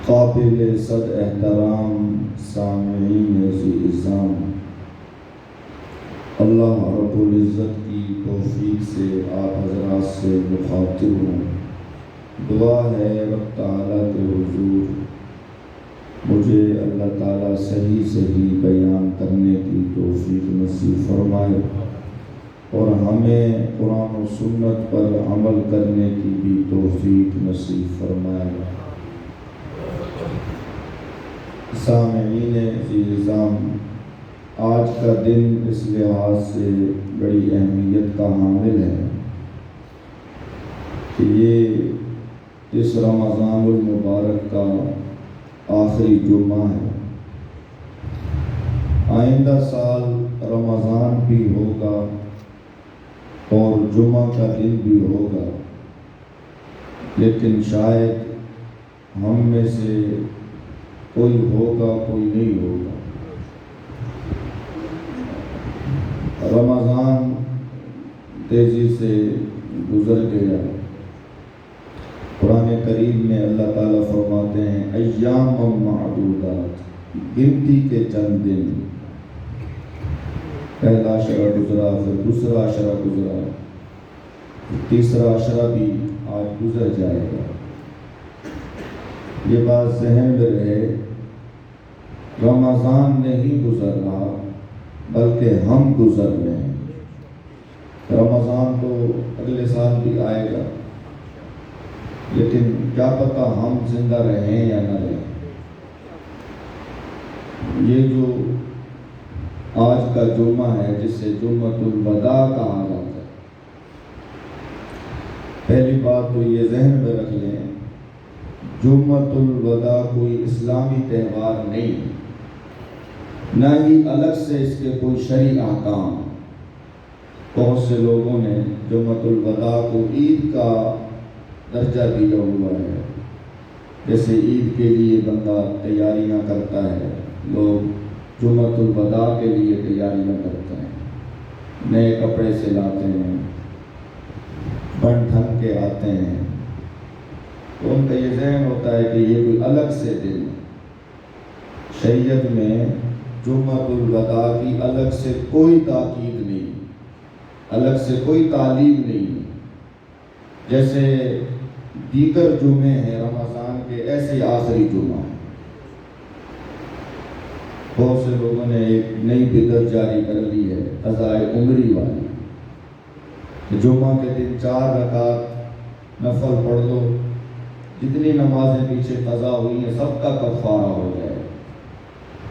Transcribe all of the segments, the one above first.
قابل صد احترام سامعین عزام، اللہ رب العزت کی توفیق سے آپ حضرات سے مخاطب ہوں۔ دعا ہے رب تعالیٰ کے حضور مجھے اللہ تعالیٰ صحیح بیان کرنے کی توفیق نصیب فرمائے اور ہمیں قرآن و سنت پر عمل کرنے کی بھی توفیق نصیب فرمائے۔ سامعین عزام، آج کا دن اس لحاظ سے بڑی اہمیت کا حامل ہے کہ یہ اس رمضان المبارک کا آخری جمعہ ہے۔ آئندہ سال رمضان بھی ہوگا اور جمعہ کا دن بھی ہوگا، لیکن شاید ہم میں سے کوئی ہوگا کوئی نہیں ہوگا۔ رمضان تیزی سے گزر گیا۔ قرآن کریم میں اللہ تعالیٰ فرماتے ہیں ایام معدودات، گنتی کے چند دن۔ پہلا عشرہ گزرا، پھر دوسرا عشرہ گزرا، تیسرا عشرہ بھی آج گزر جائے گا۔ یہ بات ذہن میں رہے، رمضان نہیں گزر رہا بلکہ ہم گزر رہے ہیں۔ رمضان تو اگلے سال بھی آئے گا، لیکن کیا پتہ ہم زندہ رہیں یا نہ رہیں۔ یہ جو آج کا جمعہ ہے جسے جمعۃ الوداع کہا جاتا ہے، پہلی بات تو یہ ذہن میں رکھ لیں، جمعۃ الوداع کوئی اسلامی تہوار نہیں، نہ ہی الگ سے اس کے کوئی شرعی احکام۔ بہت سے لوگوں نے جمعۃ الوداع کو عید کا درجہ دیا ہوا ہے، جیسے عید کے لیے بندہ تیاریاں کرتا ہے، لوگ جمعۃ الوداع کے لیے تیاریاں کرتے ہیں، نئے کپڑے سے لاتے ہیں، بن ٹھن کے آتے ہیں، تو ان کا یہ ذہن ہوتا ہے کہ یہ کوئی الگ سے دن۔ شریعت میں جمعۃ الوداع کی الگ سے کوئی تاکید نہیں، الگ سے کوئی تعلیم نہیں۔ جیسے دیگر جمعے ہیں رمضان کے، ایسے آخری جمعہ ہے۔ بہت سے لوگوں نے ایک نئی بدعت جاری کر لی ہے، قضاء عمری والی۔ جمعہ کے دن 4 رکعت نفل پڑھ لو، جتنی نمازیں پیچھے قضا ہوئی ہیں سب کا کفارہ ہو جائے۔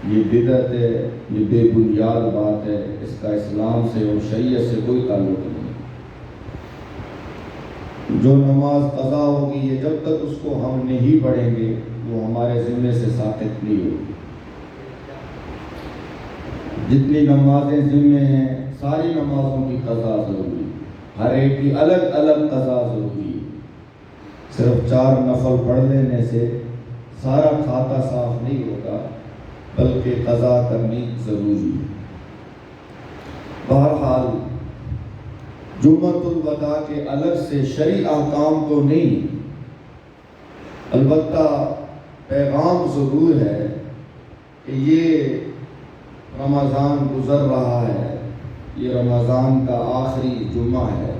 یہ بدعت ہے، یہ بے بنیاد بات ہے، اس کا اسلام سے اور شریعت سے کوئی تعلق نہیں۔ جو نماز قضا ہوگی یہ جب تک اس کو ہم نہیں پڑھیں گے وہ ہمارے ذمے سے ساقط نہیں ہوگی۔ جتنی نمازیں ذمے ہیں ساری نمازوں کی قضا ضروری، ہر ایک کی الگ الگ قضا ضروری ہے۔ صرف 4 نفل پڑھ لینے سے سارا کھاتا صاف نہیں ہوگا، بلکہ قضا کرنی ضروری ہے۔ بہرحال جمعۃ الوداع کے الگ سے شرعی احکام تو نہیں، البتہ پیغام ضرور ہے کہ یہ رمضان گزر رہا ہے، یہ رمضان کا آخری جمعہ ہے۔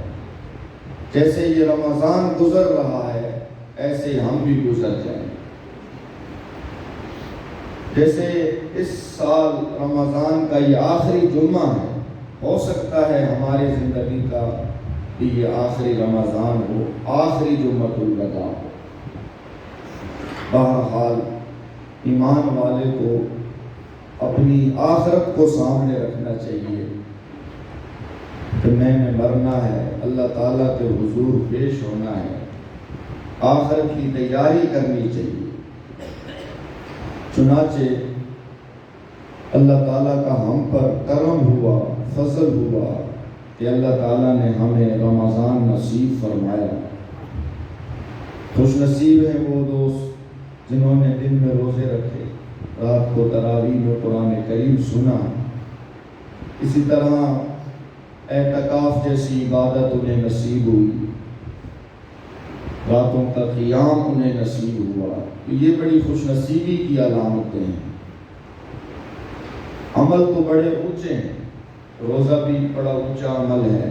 جیسے یہ رمضان گزر رہا ہے ایسے ہم بھی گزر جائیں۔ جیسے اس سال رمضان کا یہ آخری جمعہ ہے، ہو سکتا ہے ہماری زندگی کا بھی یہ آخری رمضان ہو، آخری جمعۃ الوداع ہو۔ بہرحال ایمان والے کو اپنی آخرت کو سامنے رکھنا چاہیے کہ میں نے مرنا ہے، اللہ تعالیٰ کے حضور پیش ہونا ہے، آخرت کی تیاری کرنی چاہیے۔ چنانچہ اللہ تعالیٰ کا ہم پر کرم ہوا، فضل ہوا کہ اللہ تعالیٰ نے ہمیں رمضان نصیب فرمایا۔ خوش نصیب ہیں وہ دوست جنہوں نے دن میں روزے رکھے، رات کو تراویح میں قرآن کریم سنا۔ اسی طرح اعتکاف جیسی عبادت انہیں نصیب ہوئی، راتوں کا قیام انہیں نصیب ہوا۔ یہ بڑی خوش نصیبی کی علامتیں ہیں۔ عمل تو بڑے اونچے ہیں، روزہ بھی بڑا اونچا عمل ہے،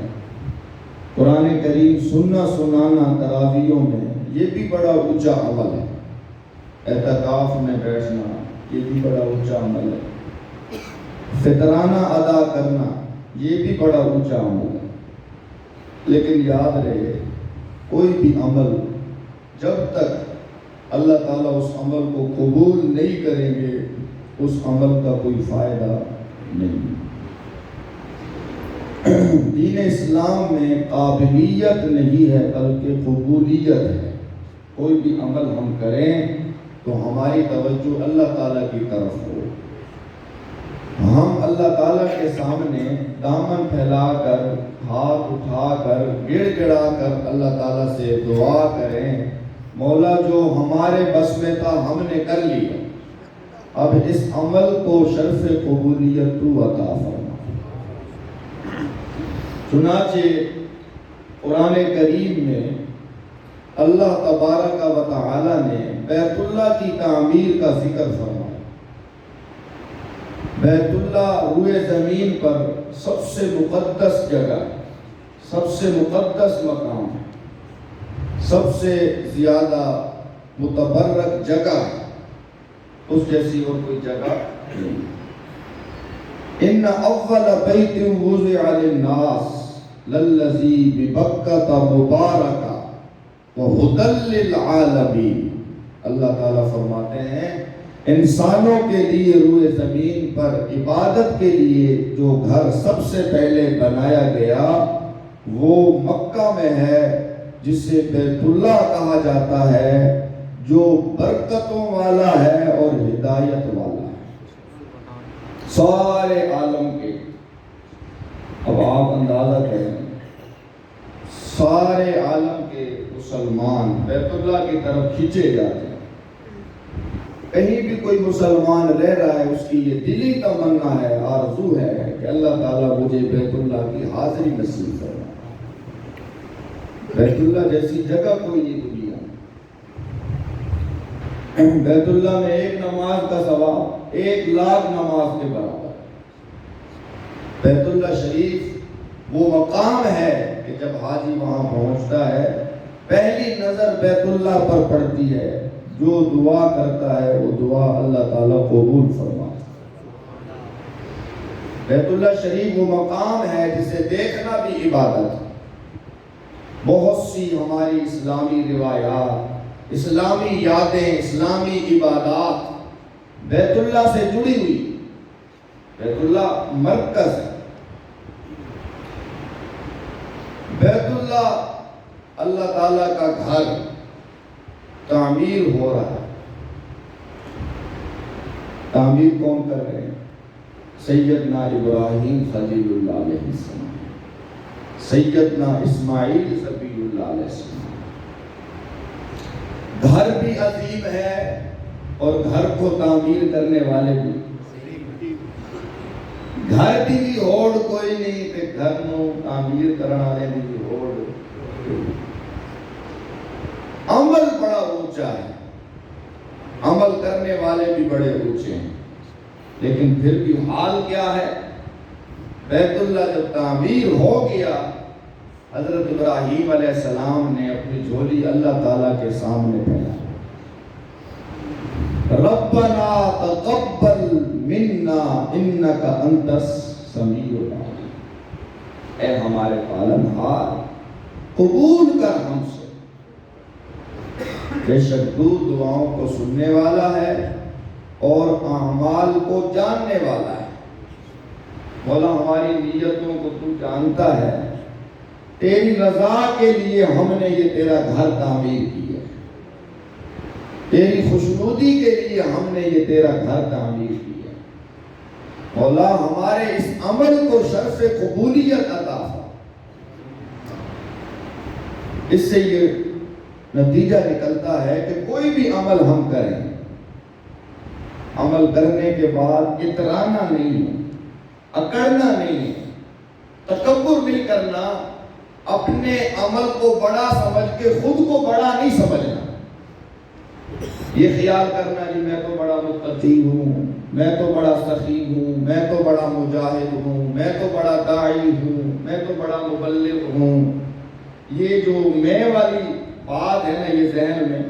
قرآن کریم سننا سنانا تراویحوں میں یہ بھی بڑا اونچا عمل ہے، اعتکاف میں بیٹھنا یہ بھی بڑا اونچا عمل ہے، فطرانہ ادا کرنا یہ بھی بڑا اونچا عمل ہے۔ لیکن یاد رہے کوئی بھی عمل جب تک اللہ تعالیٰ اس عمل کو قبول نہیں کریں گے اس عمل کا کوئی فائدہ نہیں۔ دین اسلام میں قابلیت نہیں ہے بلکہ قبولیت ہے۔ کوئی بھی عمل ہم کریں تو ہماری توجہ اللہ تعالیٰ کی طرف ہو، ہم اللہ تعالیٰ کے سامنے دامن پھیلا کر، ہاتھ اٹھا کر، گڑ گڑا کر اللہ تعالیٰ سے دعا کریں، مولا جو ہمارے بس میں تھا ہم نے کر لیا، اب اس عمل کو شرف قبولیت تو عطا فرما۔ چنانچہ قرآن کریم میں اللہ تبارک و تعالی نے بیت اللہ کی تعمیر کا ذکر فرمایا۔ بیت اللہ روئے زمین پر سب سے مقدس جگہ، سب سے مقدس مقام، سب سے زیادہ متبرک جگہ، اس جیسی اور کوئی جگہ نہیں۔ ان اول بیت وضع للناس للذی ببکۃ مبارکہ وہدی للعالمین۔ اللہ تعالیٰ فرماتے ہیں انسانوں کے لیے روئے زمین پر عبادت کے لیے جو گھر سب سے پہلے بنایا گیا وہ مکہ میں ہے، جسے بیت اللہ کہا جاتا ہے، جو برکتوں والا ہے اور ہدایت والا ہے سارے عالم کے۔ اب آپ اندازہ کریں سارے عالم کے مسلمان بیت اللہ کی طرف کھینچے جاتے ہیں۔ کہیں بھی کوئی مسلمان رہ رہا ہے اس کی یہ دلی تمنا ہے، آرزو ہے کہ اللہ تعالیٰ مجھے بیت اللہ کی حاضری نصیب فرمائے۔ بیت اللہ جیسی جگہ کوئی نہیں دنیا میں۔ بیت اللہ میں ایک نماز کا ثواب 1,00,000 نماز کے برابر۔ بیت اللہ شریف وہ مقام ہے کہ جب حاجی وہاں پہنچتا ہے پہلی نظر بیت اللہ پر پڑتی ہے، جو دعا کرتا ہے وہ دعا اللہ تعالیٰ قبول فرماتا ہے۔ بیت اللہ شریف وہ مقام ہے جسے دیکھنا بھی عبادت ہے۔ بہت سی ہماری اسلامی روایات، اسلامی یادیں، اسلامی عبادات بیت اللہ سے جڑی ہوئی۔ بیت اللہ مرکز ہے، بیت اللہ اللہ تعالیٰ کا گھر تعمیر ہو رہا ہے۔ تعمیر کون کر رہے ہیں؟ سیدنا ابراہیم خلیل اللہ علیہ السلام، سیدنا اسماعیل ذبیح اللہ علیہ السلام۔ گھر بھی عظیم ہے اور گھر کو تعمیر کرنے والے بھی۔ گھر دی بھی ہوڑ کوئی نہیں تے گھر نو تعمیر کرنے والے دی بھی ہوڑ۔ عمل بڑا اونچا ہے، عمل کرنے والے بھی بڑے اونچے ہیں، لیکن پھر بھی حال کیا ہے؟ بیت اللہ جب تعمیر ہو گیا، حضرت ابراہیم علیہ السلام نے اپنی جھولی اللہ تعالیٰ کے سامنے پھیلائی۔ ربنا تقبل منا انک انت السمیع العلیم، اے ہمارے پالنہار قبول کر ہم سے، بے شک تو دعاؤں کو سننے والا ہے اور اعمال کو جاننے والا ہے۔ مولا ہماری نیتوں کو تو جانتا ہے، تیری رضا کے لیے ہم نے یہ تیرا گھر تعمیر کیا، تیری خوشنودی کے لیے ہم نے یہ تیرا گھر تعمیر کیا۔ مولا ہمارے اس عمل کو شرف قبولیت عطا فرما۔ اس سے یہ نتیجہ نکلتا ہے کہ کوئی بھی عمل ہم کریں، عمل کرنے کے بعد اترانا نہیں ہے، اکڑنا نہیں ہے، تکبر نہیں کرنا، اپنے عمل کو بڑا سمجھ کے خود کو بڑا نہیں سمجھنا۔ یہ خیال کرنا کہ میں تو بڑا متقی ہوں، میں تو بڑا سخی ہوں، میں تو بڑا مجاہد ہوں، میں تو بڑا داعی ہوں، میں تو بڑا مبلغ ہوں۔ یہ جو میں والی بات ہے نا، یہ ذہن میں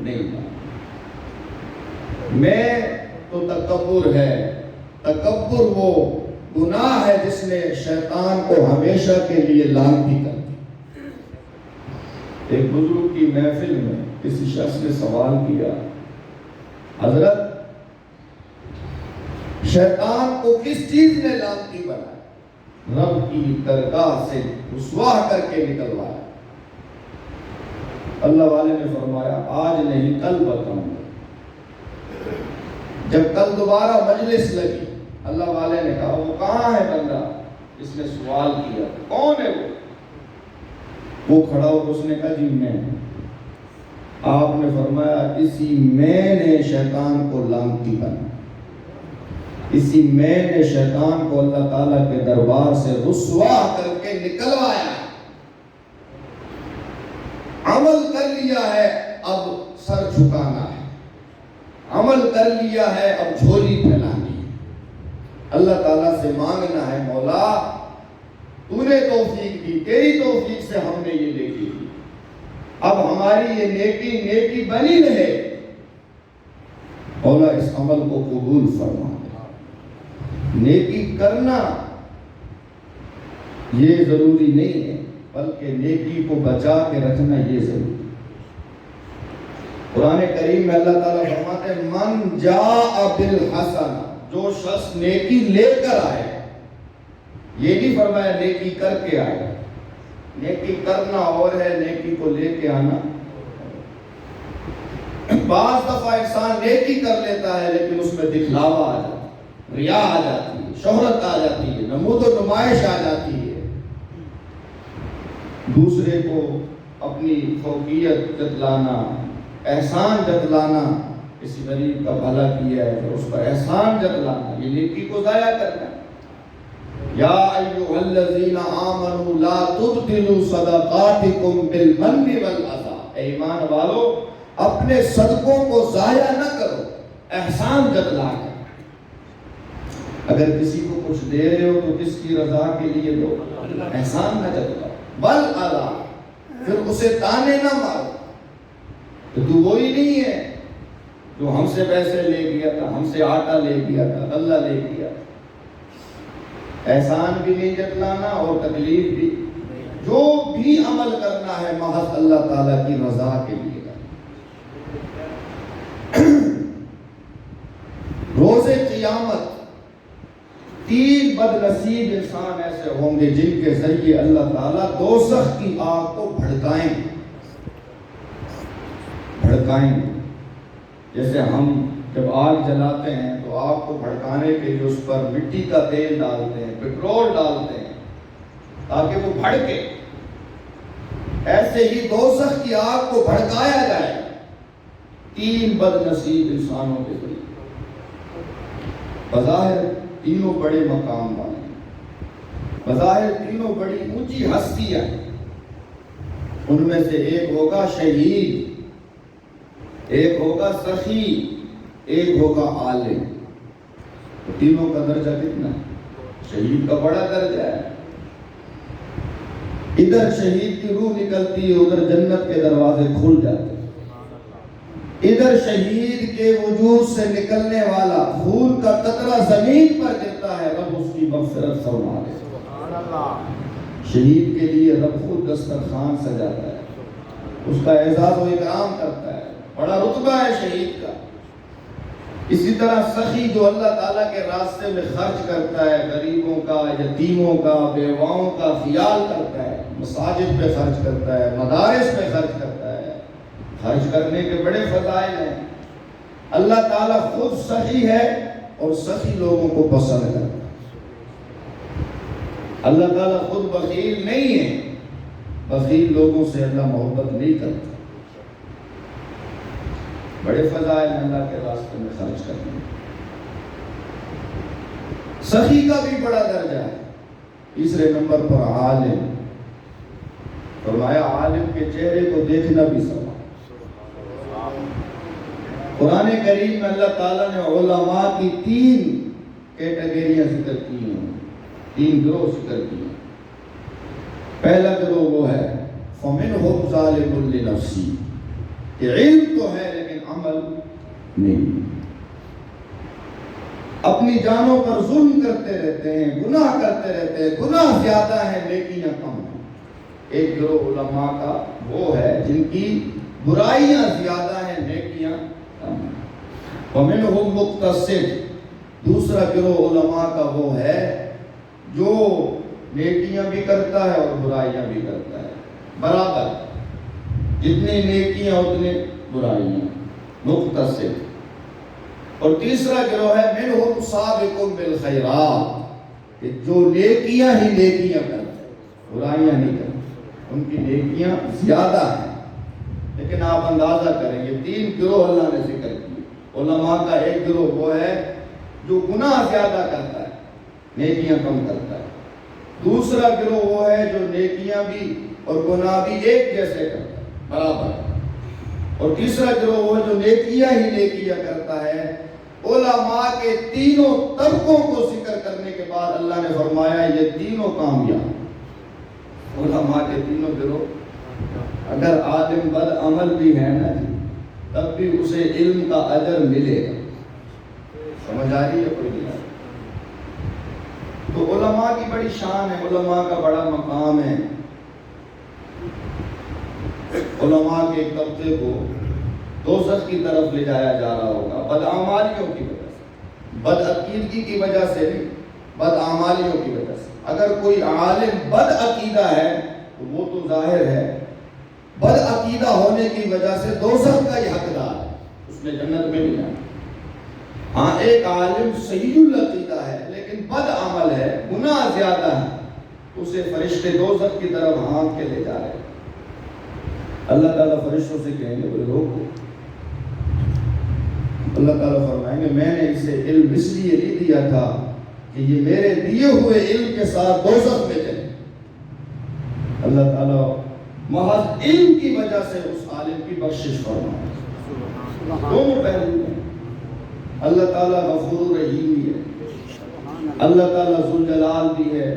نہیں تھا۔ میں تو تکبر ہے، تکبر وہ گناہ ہے جس نے شیطان کو ہمیشہ کے لیے لعنتی کر دی۔ ایک بزرگ کی محفل میں کسی شخص نے سوال کیا، حضرت شیطان کو کس چیز نے لعنتی بنایا؟ رب کی درگاہ سے رسوا کر کے نکلوایا۔ اللہ والے نے فرمایا آج نہیں کل بتاؤں گا۔ جب کل دوبارہ مجلس لگی، اللہ والے نے کہا وہ کہاں ہے بندہ اس نے سوال کیا، کون ہے وہ کھڑا ہو تو اس نے کہا جی میں۔ آپ نے فرمایا اسی میں نے شیطان کو لعنتی بنا، اسی میں نے شیطان کو اللہ تعالیٰ کے دربار سے رسوا کر کے نکلوایا۔ عمل کر لیا ہے، اب سر جھکانا ہے، عمل کر لیا ہے، اب جھولی پھیلانی ہے، اللہ تعالیٰ سے مانگنا ہے مولا تو نے توفیق دی، تیری توفیق سے ہم نے یہ نیکی کی، اب ہماری یہ نیکی بنی رہے، مولا اس عمل کو قبول فرما۔ نیکی کرنا یہ ضروری نہیں ہے، بلکہ نیکی کو بچا کے رکھنا یہ ضروری ہے۔ قرآن کریم میں اللہ تعالیٰ فرماتے ہیں من جاء بالحسنہ، جو شخص نیکی لے کر آئے، یہ نہیں فرمایا نیکی کر کے آئے۔ نیکی کرنا اور ہے، نیکی کو لے کے آنا۔ بعض دفعہ انسان نیکی کر لیتا ہے لیکن اس میں دکھلاوا آ جاتا ہے، ریا آ جاتی ہے، شہرت آ جاتی ہے، نمود و نمائش آ جاتی ہے، دوسرے کو اپنی فوقیت جتلانا، احسان جتلانا، کسی غریب کا بھلا کیا ہے تو اس پر احسان جتلانا، یہ نیکی کو ضائع کرنا ہے۔ یا ایھا الذین آمنوا لا تبطلوا صدقاتکم بالمن والأذی، اے ایمان والو اپنے صدقوں کو ضائع نہ کرو احسان جتلا کر۔ اگر کسی کو کچھ دے رہے ہو تو کس کی رضا کے لیے دو، احسان نہ جتلاؤ۔ والأذی، پھر اسے تانے نہ مارو، تو وہی نہیں ہے جو ہم سے پیسے لے گیا تھا، ہم سے آٹا لے گیا تھا، اللہ لے گیا تھا۔ احسان بھی نہیں جتلانا اور تکلیف بھی۔ جو بھی عمل عمل کرنا ہے محض اللہ تعالیٰ کی رضا کے لیے روز قیامت 3 بد نصیب انسان ایسے ہوں گے جن کے ذریعے اللہ تعالیٰ دوزخ کی آگ کو بھڑکائیں گے۔ جیسے ہم جب آگ جلاتے ہیں تو آگ کو بھڑکانے کے لیے اس پر مٹی کا تیل ڈالتے ہیں، پٹرول ڈالتے ہیں تاکہ وہ بھڑکے، ایسے ہی دوزخ کی آگ کو بھڑکایا جائے 3 بد نصیب انسانوں کے ذریعے۔ بظاہر تینوں بڑے مقام والے ہیں، بظاہر تینوں بڑی اونچی ہستیاں ہیں، ان میں سے ایک ہوگا شہید، ایک ہوگا سخی، ایک ہوگا عالم۔ تو تینوں کا درجہ کتنا ہے؟ شہید کا بڑا درجہ ہے، ادھر شہید کی روح نکلتی ہے، ادھر جنت کے دروازے کھل جاتے ہیں۔ ادھر شہید کے وجود سے نکلنے والا خون کا قطرہ زمین پر گرتا ہے، رب اس کی مغفرت فرما دے۔ شہید کے لیے رب خود دسترخوان سجاتا ہے، اس کا اعزاز و اکرام کرتا ہے، بڑا رتبہ ہے شہید کا۔ اسی طرح سخی جو اللہ تعالیٰ کے راستے میں خرچ کرتا ہے، غریبوں کا، یتیموں کا، بیواؤں کا خیال کرتا ہے، مساجد پہ خرچ کرتا ہے، مدارس پہ خرچ کرتا ہے، خرچ کرنے کے بڑے فضائل ہیں۔ اللہ تعالیٰ خود سخی ہے اور سخی لوگوں کو پسند کرتا ہے۔ اللہ تعالیٰ خود بخیل نہیں ہے، بخیل لوگوں سے اللہ محبت نہیں کرتا۔ بڑے فضائل ہیں اللہ کے راستے میں خرچ کرنے۔ سخی کا بھی بڑا درجہ ہے۔ تیسرے نمبر پر عالم، فرمایا عالم کے چہرے کو دیکھنا بھی ثواب۔ قرآن کریم میں اللہ تعالیٰ نے علماء کی 3 کیٹیگریاں ذکر کی ہیں، 3 گروہ ذکر کی ہیں۔ پہلا گروہ وہ ہے فَمِنْهُمْ ظَالِمٌ لِنَفْسِهِ، کہ علم تو ہے لیکن عمل نہیں، اپنی جانوں پر ظلم کرتے رہتے ہیں، گناہ کرتے رہتے ہیں، گناہ زیادہ ہیں لیکن کم ہیں۔ ایک گروہ علماء کا وہ ہے جن کی برائیاں زیادہ ہیں نیکیاں کم ہیں۔ وَمِنْهُمْ مُقْتَصِدٌ، دوسرا گروہ علماء کا وہ ہے جو نیکیاں بھی کرتا ہے اور برائیاں بھی کرتا ہے، برابر، جتنی نیکیاں اتنے برائیاں، مقتصد۔ اور تیسرا گروہ ہے منہم سابق بالخیرات، کہ جو نیکیاں ہی نیکیاں کرتے ہیں، برائیاں نہیں کرتے، ان کی نیکیاں زیادہ ہیں۔ لیکن آپ اندازہ کریں گے 3 گروہ اللہ نے ذکر کیے۔ علماء کا ایک گروہ وہ ہے جو گناہ زیادہ کرتا ہے، نیکیاں کم کرتا ہے۔ دوسرا گروہ وہ ہے جو نیکیاں بھی اور گناہ بھی ایک جیسے کرتا ہے، برابر۔ اور تیسرا گروہ وہ جو نیکیاں ہی نیکیاں کرتا ہے۔ علماء کے تینوں طبقوں کو ذکر کرنے کے بعد اللہ نے فرمایا یہ تینوں کامیاب۔ علماء کے تینوں گروہ، اگر عالم بد عمل بھی ہے نا جی، تب بھی اسے علم کا اجر ملے گا۔ سمجھ آ رہی ہے کوئی نہیں؟ تو علماء کی بڑی شان ہے، علماء کا بڑا مقام ہے۔ علماء کے ایک طبقے کو دوزخ کی طرف لے جایا جا رہا ہوگا بدعمالیوں کی وجہ سے، بد عقیدگی کی وجہ سے نہیں، بدعمالیوں کی وجہ سے۔ اگر کوئی عالم بد عقیدہ ہے تو وہ تو ظاہر ہے بد عقیدہ ہونے کی وجہ سے دوزخ کا ہی حقدار ہے، اس نے جنت میں نہیں جانا۔ ہاں ایک عالم صحیح العقیدہ ہے لیکن بد عمل ہے، گناہ زیادہ ہے، اسے فرشتے دوزخ کی طرف ہانک کے لے جا رہے ہیں۔ اللہ تعالیٰ فرشتوں سے کہیں گے بولے روکو۔ اللہ تعالیٰ فرمائیں گے میں نے اسے علم اس لیے نہیں دیا تھا کہ یہ میرے دیے ہوئے علم کے ساتھ دوزخ میں چلے۔ اللہ تعالیٰ محض علم کی وجہ سے اس عالم کی بخشش فرمائے۔ دونوں پہلو ہیں، اللہ تعالیٰ غفور رحیم بھی ہے، اللہ تعالیٰ ذو جلال بھی ہے،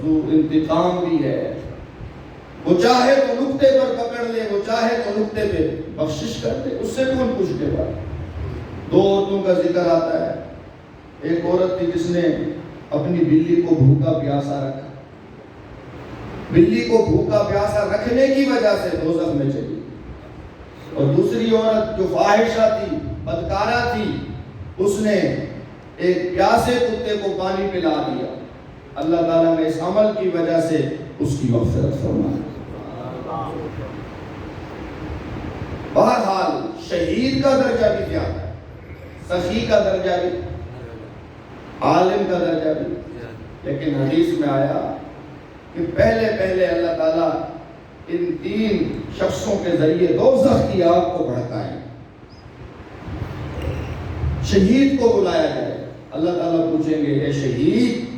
ذو انتقام بھی ہے۔ وہ چاہے تو نقطے پر پکڑ لے، وہ چاہے تو نقطے پہ بخشش کر دے، اس سے کون پوچھنے والا۔ 2 عورتوں کا ذکر آتا ہے۔ ایک عورت تھی جس نے اپنی بلی کو بھوکا پیاسا رکھا، بلی کو بھوکا پیاسا رکھنے کی وجہ سے دوزخ میں چلی، اور دوسری عورت جو فاحشہ تھی، بدکارہ تھی، اس نے ایک پیاسے کتے کو پانی پلا دیا، اللہ تعالیٰ نے اس عمل کی وجہ سے اس کی مغفرت فرمائی۔ بہرحال شہید کا درجہ بھی زیادہ ہے، سخی کا درجہ بھی، عالم کا درجہ بھی، لیکن حدیث میں آیا کہ پہلے اللہ تعالیٰ ان 3 شخصوں کے ذریعے دوزخ کی آگ کو بھڑکائے۔ شہید کو بلایا جائے، اللہ تعالیٰ پوچھیں گے اے شہید،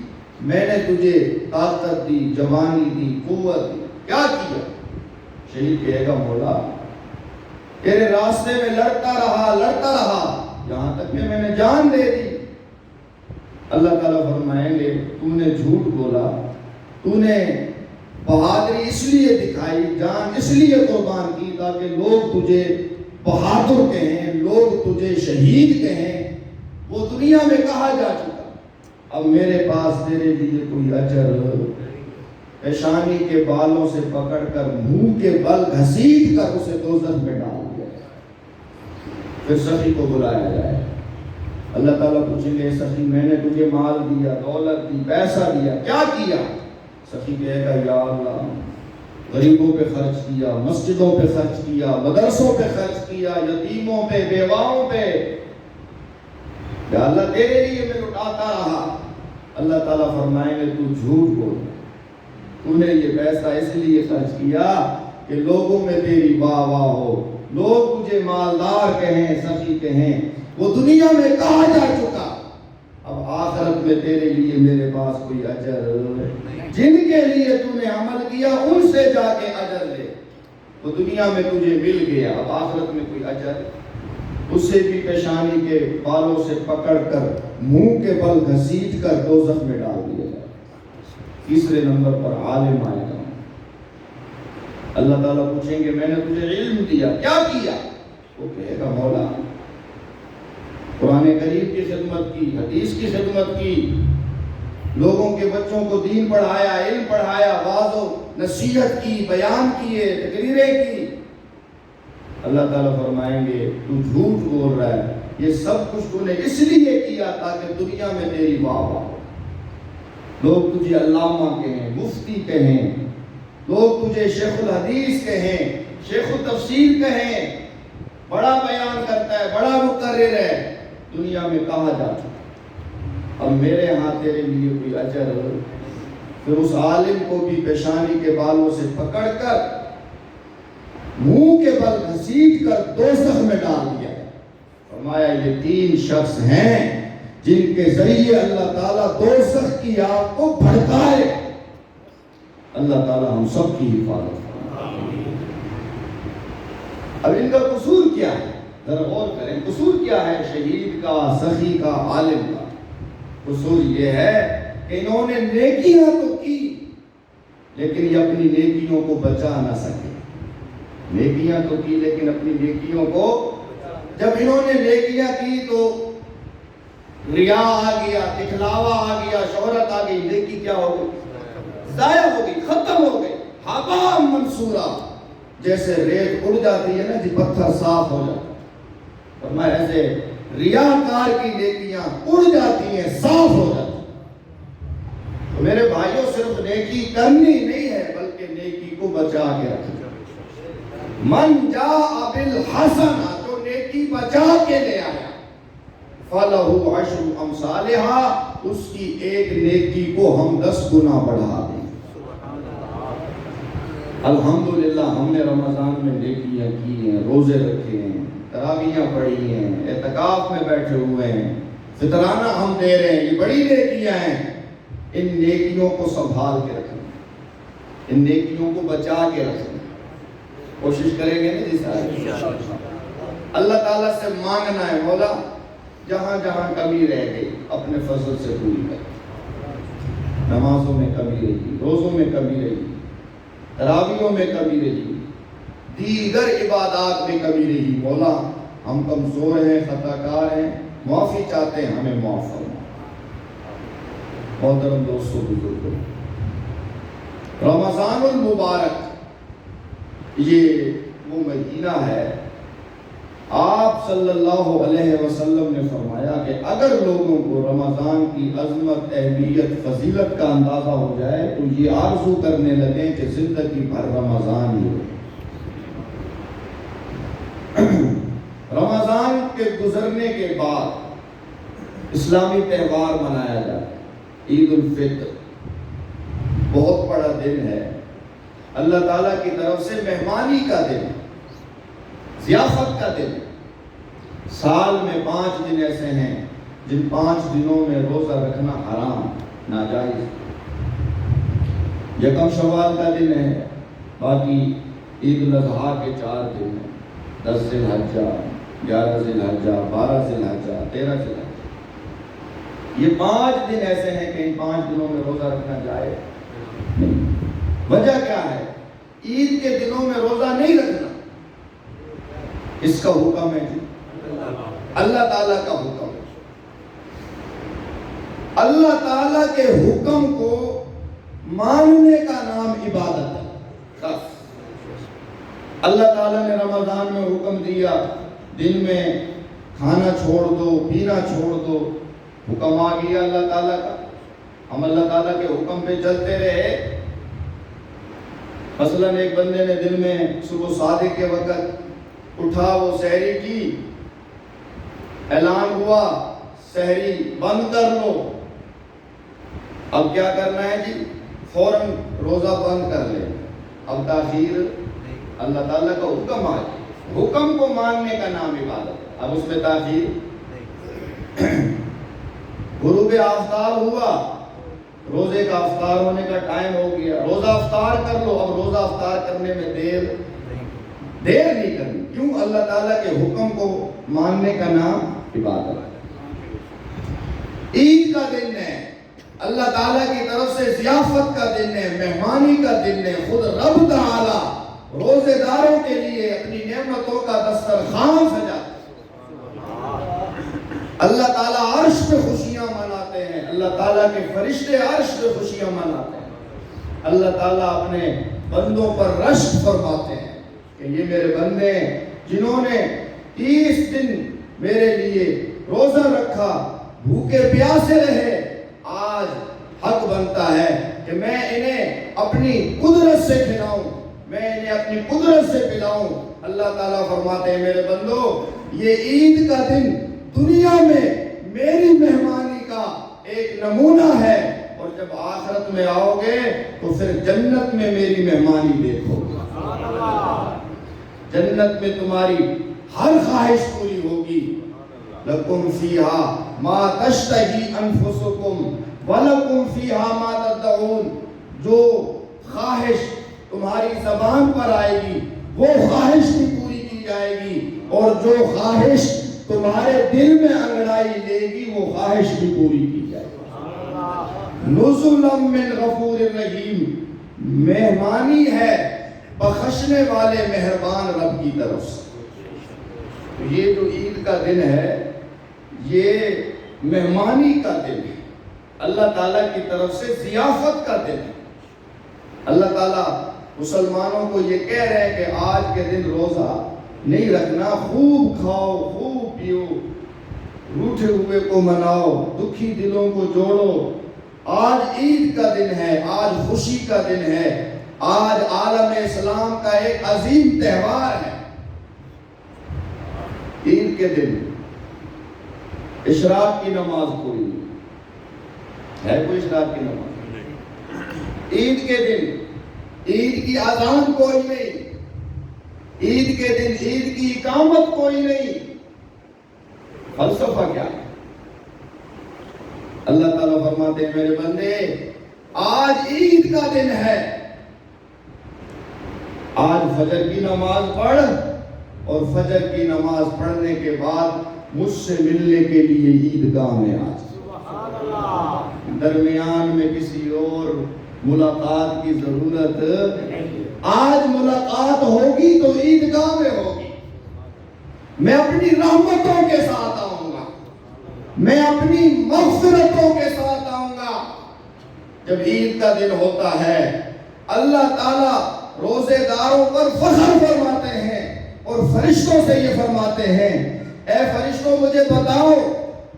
میں نے تجھے طاقت دی، جوانی دی، قوت دی، کیا کیا؟ شہید کہے گا مولا تیرے راستے میں لڑتا رہا یہاں تک کہ میں نے جان دے دی۔ اللہ تعالیٰ فرمائیں گے تو نے جھوٹ بولا، تو نے بہادری اس لیے دکھائی، جان اس لیے قربان کی تاکہ لوگ تجھے بہادر کہیں، لوگ تجھے شہید کہیں، وہ دنیا میں کہا جا چکا۔ اب میرے پاس تیرے لیے کوئی اجر، پیشانی کے بالوں سے پکڑ کر منہ کے بل گھسیٹ کر اسے دوزخ میں ڈال دیا۔ پھر سخی کو بلایا جائے، اللہ تعالیٰ پوچھیں گے سخی میں نے تجھے مال دیا، دولت دی، پیسہ دیا، کیا کیا؟ سخی کہے گا یا اللہ غریبوں پہ خرچ کیا، مسجدوں پہ خرچ کیا، مدرسوں پہ خرچ کیا، یتیموں پہ، بیواؤں پہ، یا اللہ تیرے لیے میں لٹاتا رہا۔ اللہ تعالیٰ فرمائیں گے تو جھوٹ بول، تو نے یہ پیسہ اس لیے خرچ کیا کہ لوگوں میں تیری واہ واہ ہو، لوگ تجھے مالدار کہیں، سخی کہیں، وہ دنیا میں کہا جا چکا۔ اب آخرت میں تیرے لیے میرے پاس کوئی اجر، جن کے لیے تو نے عمل کیا ان سے جا کے اجر لے، وہ دنیا میں تجھے مل گیا، اب آخرت میں کوئی اجر؟ اسے بھی پیشانی کے بالوں سے پکڑ کر منہ کے بل گھسیٹ کر دوزخ میں ڈال دیا جائے۔ تیسرے نمبر پر عالم آئے گا، اللہ تعالیٰ پوچھیں گے میں نے تجھے علم دیا، کیا کیا؟ وہ کہے گا مولا قرآن کریم کی خدمت کی، حدیث کی خدمت کی، لوگوں کے بچوں کو دین پڑھایا، علم پڑھایا، واعظ و نصیحت کی، بیان کیے، تقریریں کی۔ اللہ تعالیٰ فرمائیں گے تو جھوٹ بول رہا ہے، یہ سب کچھ تو نے اس لیے کیا تاکہ دنیا میں تیری واہ واہ ہو، لوگ تجھے علامہ کہیں، مفتی کہیں، لوگ تجھے شیخ الحدیث کہیں، شیخ التفسیر کہیں، بڑا بیان کرتا ہے، بڑا مقرر ہے، دنیا میں کہا جا چکا۔ اب میرے ہاں تیرے لیے کوئی اجر؟ پھر اس عالم کو بھی پیشانی کے بالوں سے پکڑ کر منہ کے بل گھسیٹ کر دوزخ میں ڈال دیا۔ فرمایا یہ 3 شخص ہیں جن کے ذریعے اللہ تعالیٰ دوزخ کی آگ کو بھڑکائے۔ اللہ تعالیٰ ہم سب کی حفاظت فرمائے۔ اب ان کا قصور کیا ہے؟ ذرا غور کریں، قصور کیا ہے شہید کا، سخی کا، عالم کا؟ قصور یہ ہے کہ انہوں نے نیکیاں تو کی لیکن یہ اپنی نیکیوں کو بچا نہ سکے۔ نیکیاں تو کی لیکن اپنی نیکیوں کو، جب انہوں نے نیکیاں کی تو ریا آ گیا، دکھلاوا آ گیا، شہرت آ گئی، نیکی کیا ہو گئی؟ ضائع ہو گئی، ختم ہو گئی، ہباء منصورا، جیسے ریت اڑ جاتی ہے نا جی، پتھر صاف ہو جاتا ہے، فرمایا ایسے ریاکار کی نیکیاں اڑ جاتی ہیں، صاف ہو جاتی ہیں۔ تو میرے بھائیوں صرف نیکی کرنی نہیں ہے بلکہ نیکی کو بچا کے رکھنا۔ من جاء بالحسنہ، جو نیکی بچا کے لے آیا، فَلَهُ عَشْرُ أَمْثَالِهَا، اس کی ایک نیکی کو ہم 10 گنا بڑھا دیں۔ الحمدللہ ہم نے رمضان میں نیکیاں کی ہیں، روزے رکھے ہیں، تراویحاں پڑھی ہیں، اعتکاف میں بیٹھے ہوئے ہیں، فطرانہ ہم دے رہے ہیں، یہ بڑی نیکیاں ہیں۔ ان نیکیوں کو سنبھال کے رکھنا، ان نیکیوں کو بچا کے رکھنا، کوشش کریں گے نا جی سارے۔ اللہ تعالیٰ سے مانگنا ہے مولا جہاں جہاں کمی رہ گئی اپنے فضل سے پوری کر۔ نمازوں میں کمی رہی، روزوں میں کمی رہی، تراویحوں میں کمی رہی، دیگر عبادات میں کمی رہی، مولا ہم کمزور ہیں، خطا کار ہیں، معافی چاہتے ہیں، ہمیں معاف فرما۔ محترم دوستو بزرگوں، رمضان المبارک یہ وہ مہینہ ہے، آپ صلی اللہ علیہ وسلم نے فرمایا کہ اگر لوگوں کو رمضان کی عظمت، اہمیت، فضیلت کا اندازہ ہو جائے تو یہ آرزو کرنے لگیں کہ زندگی بھر رمضان ہی ہو۔ رمضان کے گزرنے کے بعد اسلامی تہوار منایا جاتا ہے، عید الفطر، بہت بڑا دن ہے، اللہ تعالیٰ کی طرف سے مہمانی کا دن، ضیافت کا دن۔ سال میں 5 دن ایسے ہیں جن 5 دنوں میں روزہ رکھنا حرام، ناجائز۔ یکم شوال کا دن ہے، باقی عید الاضحیٰ کے 4 دن ہیں، 10 ذی الحجہ، 11 ذی الحجہ، 12 ذی الحجہ، 13 ذی الحجہ۔ یہ 5 دن ایسے ہیں کہ ان 5 دنوں میں روزہ رکھنا جائے نہیں۔ وجہ کیا ہے؟ عید کے دنوں میں روزہ نہیں رکھنا، اس کا حکم ہے جی اللہ تعالیٰ کا حکم ہے۔ اللہ تعالیٰ کے حکم کو ماننے کا نام عبادت ہے۔ بس اللہ تعالیٰ نے رمضان میں حکم دیا دن میں کھانا چھوڑ دو، پینا چھوڑ دو، حکم آ گیا اللہ تعالیٰ کا، ہم اللہ تعالیٰ کے حکم پہ چلتے رہے۔ مثلاً ایک بندے نے دل میں صبح صادق کے وقت اٹھا، وہ سحری کی، اعلان ہوا سحری بند کر لو، اب کیا کرنا ہے جی؟ فوراً روزہ بند کر لے، اب تاخیر، اللہ تعالیٰ کا حکم آ گیا، حکم کو ماننے کا نام عبادت ہے، اب اس میں تاخیر۔ غروب آفتاب ہوا، روزے کا افطار ہونے کا ٹائم ہو گیا، روزہ افطار کر لو، اب روزہ افطار کرنے میں دیر نہیں کرنی، کیوں؟ اللہ تعالیٰ کے حکم کو ماننے کا نام عبادت ہے۔ عید کا دن ہے، اللہ تعالیٰ کی طرف سے ضیافت کا دن ہے، مہمانی کا دن ہے، خود رب تعالیٰ روزے داروں کے لیے اپنی نعمتوں کا دسترخوان سجاتا ہے۔ اللہ تعالیٰ عرش پہ خوشیاں مناتے ہیں، اللہ تعالیٰ کے فرشتے عرش پہ خوشیاں مناتے ہیں، اللہ تعالیٰ اپنے بندوں پر رشک فرماتے ہیں کہ یہ میرے بندے ہیں جنہوں نے 30 دن میرے لیے روزہ رکھا، بھوکے پیاسے رہے، آج حق بنتا ہے کہ میں انہیں اپنی قدرت سے کھلاؤں، میں انہیں اپنی قدرت سے پلاؤں۔ اللہ تعالیٰ فرماتے ہیں میرے بندو، یہ عید کا دن دنیا میں میری مہمانی کا ایک نمونہ ہے، اور جب آخرت میں آؤ گے تو پھر جنت میں میری مہمانی دیکھو گے، جنت میں تمہاری ہر خواہش پوری ہوگی۔ لَكُمْ فِيهَا مَا تَشْتَهِي أَنفُسُكُمْ وَلَكُمْ فِيهَا مَا تَدَّعُونَ، جو خواہش تمہاری زبان پر آئے گی وہ خواہش بھی پوری کی جائے گی، اور جو خواہش تمہارے دل میں انگڑائی لے گی وہ خواہش بھی پوری کی جائے گی۔ نُزُلًا مِّن غَفُورٍ رَحِيمٍ، مہمانی ہے بخشنے والے مہربان رب کی طرف سے۔ یہ جو عید کا دن ہے یہ مہمانی کا دن ہے، اللہ تعالیٰ کی طرف سے ضیافت کا دن ہے۔ اللہ تعالیٰ مسلمانوں کو یہ کہہ رہے ہیں کہ آج کے دن روزہ نہیں رکھنا، خوب کھاؤ، خوب پیو، روٹھے ہوئے کو مناؤ، دکھی دلوں کو جوڑو۔ آج عید کا دن ہے، آج خوشی کا دن ہے، آج عالم اسلام کا ایک عظیم تہوار ہے۔ عید کے دن اشراق کی نماز کوئی نہیں ہے، کوئی اشراق کی نماز؟ عید کے دن عید کی اذان کوئی نہیں، عید کے دن عید کی اقامت کوئی نہیں۔ فلسفہ کیا ہے؟ اللہ تعالیٰ فرماتے ہیں میرے بندے آج عید کا دن ہے، آج فجر کی نماز پڑھ، اور فجر کی نماز پڑھنے کے بعد مجھ سے ملنے کے لیے عیدگاہ میں آ جا۔ درمیان میں کسی اور ملاقات کی ضرورت نہیں، آج ملاقات ہوگی تو عیدگاہ میں ہوگی۔ میں اپنی رحمتوں کے ساتھ آؤں گا، میں اپنی مغفرتوں کے ساتھ آؤں گا۔ جب عید کا دن ہوتا ہے اللہ تعالیٰ روزے داروں پر فخر فرماتے ہیں اور فرشتوں سے یہ فرماتے ہیں اے فرشتوں مجھے بتاؤ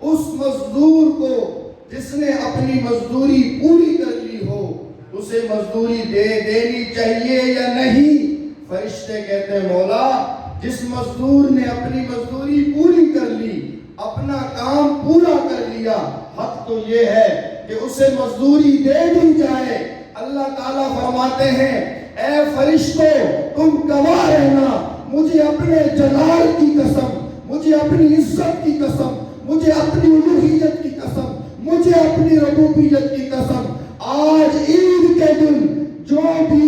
اس مزدور کو جس نے اپنی مزدوری پوری کر لی ہو اسے مزدوری دینی چاہیے یا نہیں؟ فرشتے کہتے ہیں مولا جس مزدور نے اپنی مزدوری پوری کر لی اپنا کام پورا کر لیا حق تو یہ ہے کہ اسے مزدوری دے دی جائے۔ اللہ تعالیٰ فرماتے ہیں اے فرشتوں تم گواہ رہنا مجھے اپنے جلال کی قسم مجھے اپنی عزت کی قسم مجھے اپنی الوہیت کی قسم مجھے اپنی ربوبیت کی قسم آج عید کے دن جو بھی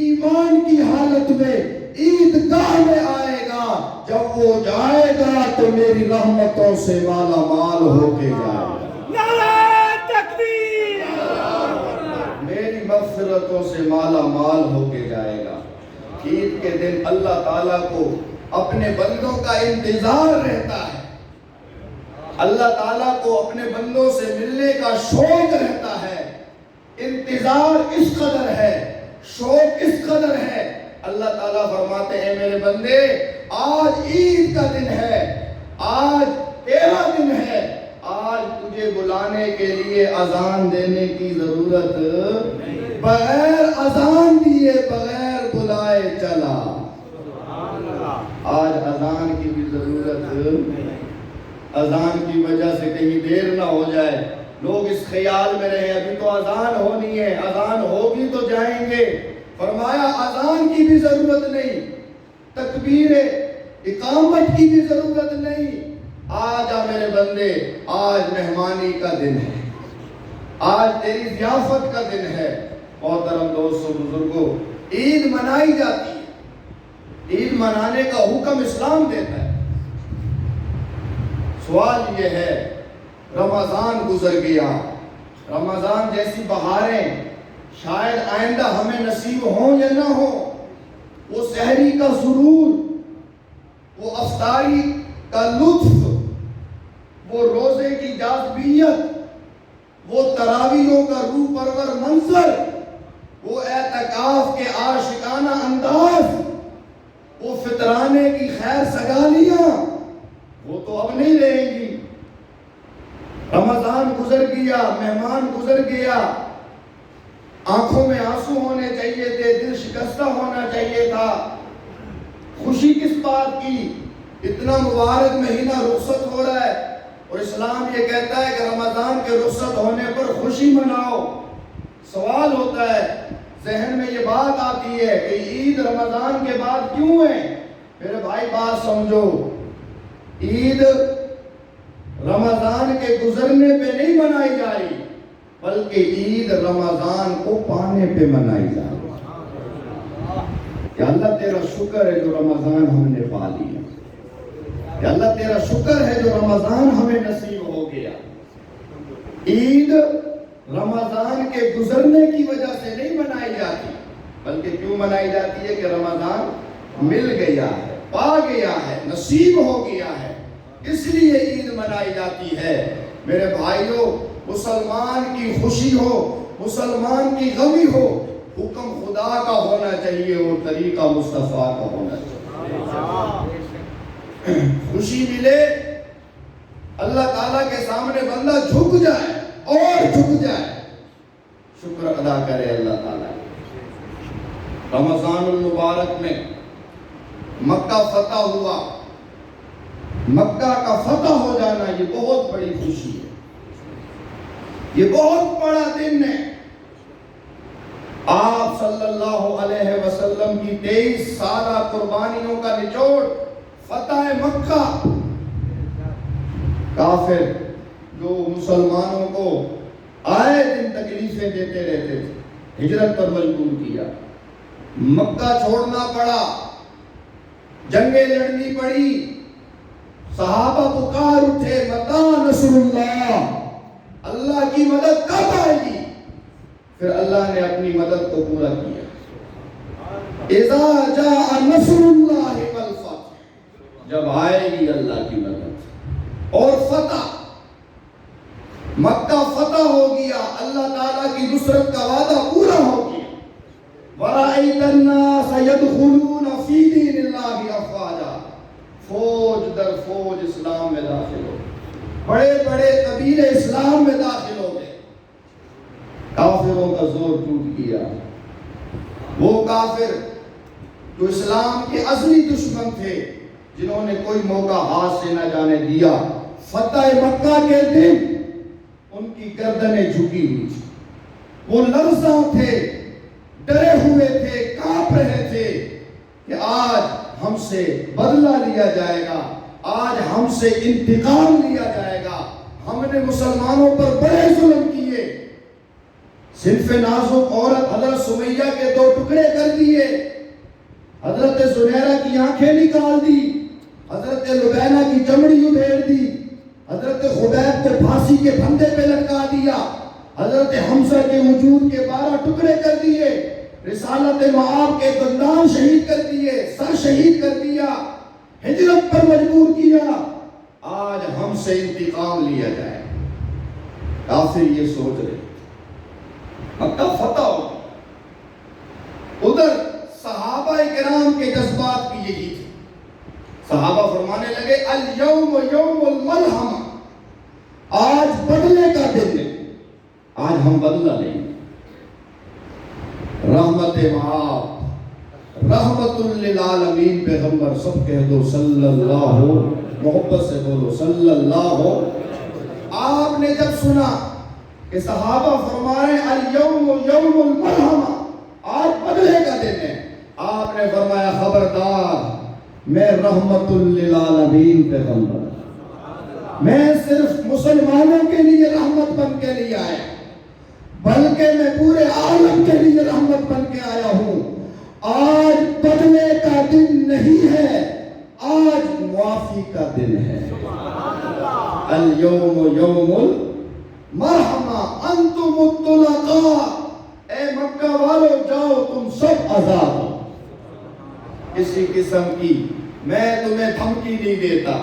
ایمان کی حالت میں عیدگاہ میں آئے گا جب وہ جائے گا تو میری رحمتوں سے مالا مال ہو کے جائے گا، نعرہ تکبیر، میری مغفرتوں سے مالا مال ہو کے جائے گا۔ عید کے دن اللہ تعالیٰ کو اپنے بندوں کا انتظار رہتا ہے، اللہ تعالیٰ کو اپنے بندوں سے ملنے کا شوق رہتا ہے، انتظار اس قدر ہے، شوق اس قدر ہے۔ اللہ تعالیٰ فرماتے ہیں میرے بندے آج عید کا دن ہے، آج تیرا دن ہے، آج تجھے بلانے کے لیے اذان دینے کی ضرورت بغیر اذان دیے بغیر بلائے چلا، آج اذان کی بھی ضرورت، اذان کی وجہ سے کہیں دیر نہ ہو جائے، لوگ اس خیال میں رہے ابھی تو اذان ہونی ہے، اذان ہوگی تو جائیں گے۔ فرمایا اذان کی بھی ضرورت نہیں، تکبیر اقامت کی بھی ضرورت نہیں، آجا میرے بندے آج مہمانی کا دن ہے، آج تیری ضیافت کا دن ہے۔ محترم دوستو بزرگوں عید منائی جاتی ہے، عید منانے کا حکم اسلام دیتا ہے۔ سوال یہ ہے رمضان گزر گیا، رمضان جیسی بہاریں شاید آئندہ ہمیں نصیب ہوں یا نہ ہوں، وہ سحری کا سرور، وہ افطاری کا لطف، وہ روزے کی جاذبیت، وہ تراویحوں کا روح پرور منظر، وہ اعتکاف کے عاشقانہ انداز، وہ فطرانے کی خیر سگالیاں، وہ تو اب نہیں رہیں گی۔ رمضان گزر گیا، مہمان گزر گیا، آنکھوں میں آنسو ہونے چاہیے تھے، دل شکستہ ہونا چاہیے تھا، خوشی کس بات کی؟ اتنا مبارک مہینہ رخصت ہو رہا ہے اور اسلام یہ کہتا ہے کہ رمضان کے رخصت ہونے پر خوشی مناؤ۔ سوال ہوتا ہے ذہن میں یہ بات آتی ہے کہ عید رمضان کے بعد کیوں ہے؟ میرے بھائی بات سمجھو، عید رمضان کے گزرنے پہ نہیں منائی جا رہی بلکہ عید رمضان کو پانے پہ منائی جا رہی ہے۔ کہ اللہ تیرا شکر ہے جو رمضان ہم نے پا لیا، کہ اللہ تیرا شکر ہے جو رمضان ہمیں نصیب ہو گیا۔ عید رمضان کے گزرنے کی وجہ سے نہیں منائی جاتی بلکہ کیوں منائی جاتی ہے کہ رمضان مل گیا ہے، پا گیا ہے، نصیب ہو گیا ہے، اس لیے عید منائی جاتی ہے۔ میرے بھائیوں مسلمان کی خوشی ہو، مسلمان کی غمی ہو، حکم خدا کا ہونا چاہیے اور طریقہ مصطفیٰ کا ہونا چاہیے۔ خوشی ملے اللہ تعالیٰ کے سامنے بندہ جھک جائے اور جھک جائے، شکر ادا کرے اللہ تعالیٰ۔ رمضان المبارک میں مکہ فتح ہوا، مکہ کا فتح ہو جانا یہ بہت بڑی خوشی ہے، یہ بہت بڑا دن ہے۔ آپ صلی اللہ علیہ وسلم کی 23 سالہ قربانیوں کا نچوڑ فتح مکہ۔ کافر جو مسلمانوں کو آئے دن تکلیفیں دیتے رہتے تھے، ہجرت پر مجبور کیا، مکہ چھوڑنا پڑا، جنگیں لڑنی پڑی، صحابہ پکار اٹھے متی نصر اللہ، اللہ کی مدد کب آئے گی؟ پھر اللہ نے اپنی مدد کو پورا کیا۔ اذا جاء نصر اللہ والفتح، جب آئے گی اللہ کی مدد اور فتح، مکہ فتح ہو گیا، اللہ تعالیٰ کی نصرت کا وعدہ پورا ہو گیا۔ وَرَأَيْتَ النَّاسَ يَدْخُلُونَ فِي دِينِ اللَّهِ أَفْوَاجًا، فوج در فوج اسلام میں داخل ہو، بڑے بڑے قبیلے اسلام میں داخل ہو گئے۔ کافروں کا زور ٹوٹ گیا۔ وہ کافر جو اسلام کے ازلی دشمن تھے، جنہوں نے کوئی موقع ہاتھ سے نہ جانے دیا، فتح مکہ کے دن ان کی گردنیں جھکی ہوئی تھی، وہ لرزاں تھے، ڈرے ہوئے تھے، کانپ رہے تھے کہ آج ہم سے بدلہ لیا جائے گا، آج ہم سے انتقام لیا جائے گا، ہم نے مسلمانوں پر بڑے ظلم کیے۔ صنف نازک عورت حضرت سمیہ کے 2 ٹکڑے کر دیے، حضرت زنیرہ کی آنکھیں نکال دی، حضرت لبینہ کی چمڑی ادھیڑ دی، حضرت خبیب کو پھانسی کے پھندے پہ لٹکا دیا، حضرت حمزہ کے وجود کے 12 ٹکڑے کر دیے، رسالت معاب کے دندان شہید کر دیے، سر شہید کر دیا، ہجرت پر مجبور کیا۔ آج ہم سے انتقام لیا جائے۔ کافر یہ سوچ رہے، مکہ فتح ہو، ادھر صحابہ کرام کے جذبات بھی یہی تھے۔ صحابہ فرمانے لگے الیوم یوم الملحمہ، آج بدلے کا دن ہے، آج ہم بدلہ لیں گے۔ رحمت معاب، رحمت للعالمین پیغمبر، سب کہہ دو صلی اللہ، محبت سے بولو صلی اللہ۔ آپ نے جب سنا کہ صحابہ فرما رہے ہیں الیوم یوم الملحمہ، آج بدلے کا دن ہے، آپ نے فرمایا خبردار، میں رحمت للعالمین پیغمبر، میں صرف مسلمانوں کے لیے رحمت بن کے نہیں آیا، بلکہ میں پورے عالم کے لیے رحمت بن کے آیا ہوں۔ آج بدلے کا دن نہیں ہے، آج معافی کا دن ہے۔ الیوم یوم المرحمہ انتم الطلقاء، اے مکہ والو جاؤ تم سب آزاد ہو۔ کسی قسم کی میں تمہیں دھمکی نہیں دیتا،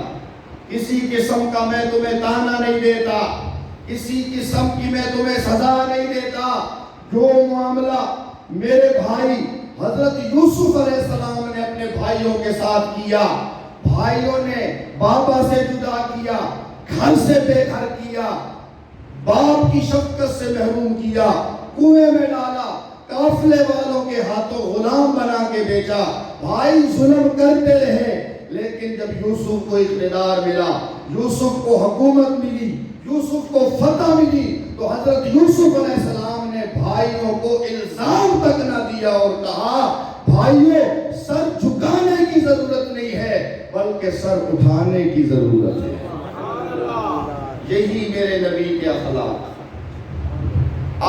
کسی قسم کا میں تمہیں تانا نہیں دیتا، کسی قسم کی میں تمہیں سزا نہیں دیتا۔ جو معاملہ میرے بھائی حضرت یوسف علیہ السلام نے اپنے بھائیوں کے ساتھ کیا، بھائیوں نے بابا سے جدا کیا، گھر سے بے گھر کیا، باپ کی شفقت سے محروم کیا، کنویں میں ڈالا، قافلے والوں کے ہاتھوں غلام بنا کے بیچا، بھائی ظلم کرتے رہے، لیکن جب یوسف کو اقتدار ملا، یوسف کو حکومت ملی، یوسف کو فتح ملی، تو حضرت یوسف علیہ السلام نے بھائیوں کو الزام تک نہ دیا اور کہا بھائیوں سر جھکانے کی ضرورت نہیں ہے بلکہ سر اٹھانے کی ضرورت ہے۔ یہی میرے نبی کے اخلاق۔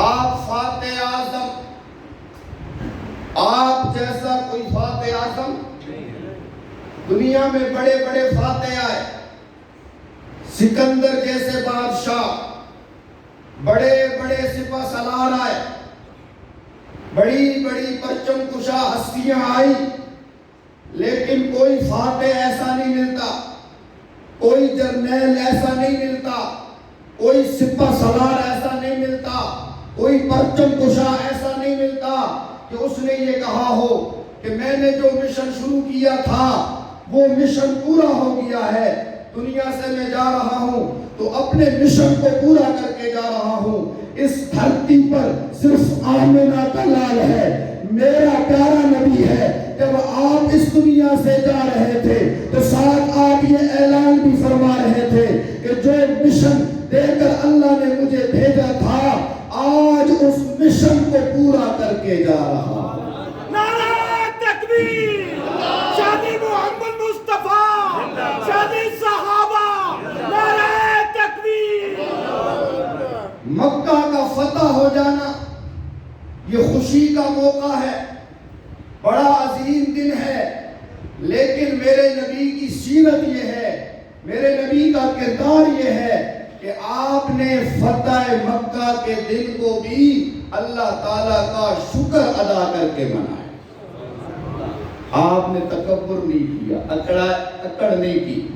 آپ فاتح اعظم، آپ جیسا کوئی فاتح اعظم دنیا میں بڑے بڑے فاتح آئے، سکندر جیسے بادشاہ، بڑے بڑے سپہ سالار آئے، بڑی بڑی پرچم کشا ہستیاں آئی، لیکن کوئی فاتح ایسا نہیں ملتا، کوئی جرنیل ایسا نہیں ملتا، کوئی سپہ سالار ایسا نہیں ملتا، کوئی پرچم کشا ایسا نہیں ملتا کہ اس نے یہ کہا ہو کہ میں نے جو مشن شروع کیا تھا وہ مشن پورا ہو گیا ہے، دنیا سے میں جا رہا ہوں تو اپنے مشن کو پورا کر کے جا رہا ہوں۔ اس دھرتی پر صرف آمنہ کا لال ہے، میرا پیارا نبی ہے۔ جب آپ اس دنیا سے جا رہے تھے تو ساتھ آپ یہ اعلان بھی فرما رہے تھے کہ جو مشن دے کر اللہ نے مجھے بھیجا تھا آج اس مشن کو پورا کر کے جا رہا ہوں۔ نعرہ تکبیر، شادی محمد مصطفیٰ، شادی صحابہ، نعرہ تکبیر۔ مکہ کا فتح ہو جانا یہ خوشی کا موقع ہے، بڑا عظیم دن ہے، لیکن میرے نبی کی سیرت یہ ہے، میرے نبی کا کردار یہ ہے کہ آپ نے فتح مکہ کے دن کو بھی اللہ تعالیٰ کا شکر ادا کر کے منایا۔ آپ نے تکبر نہیں کیا، اکڑ نہیں کی،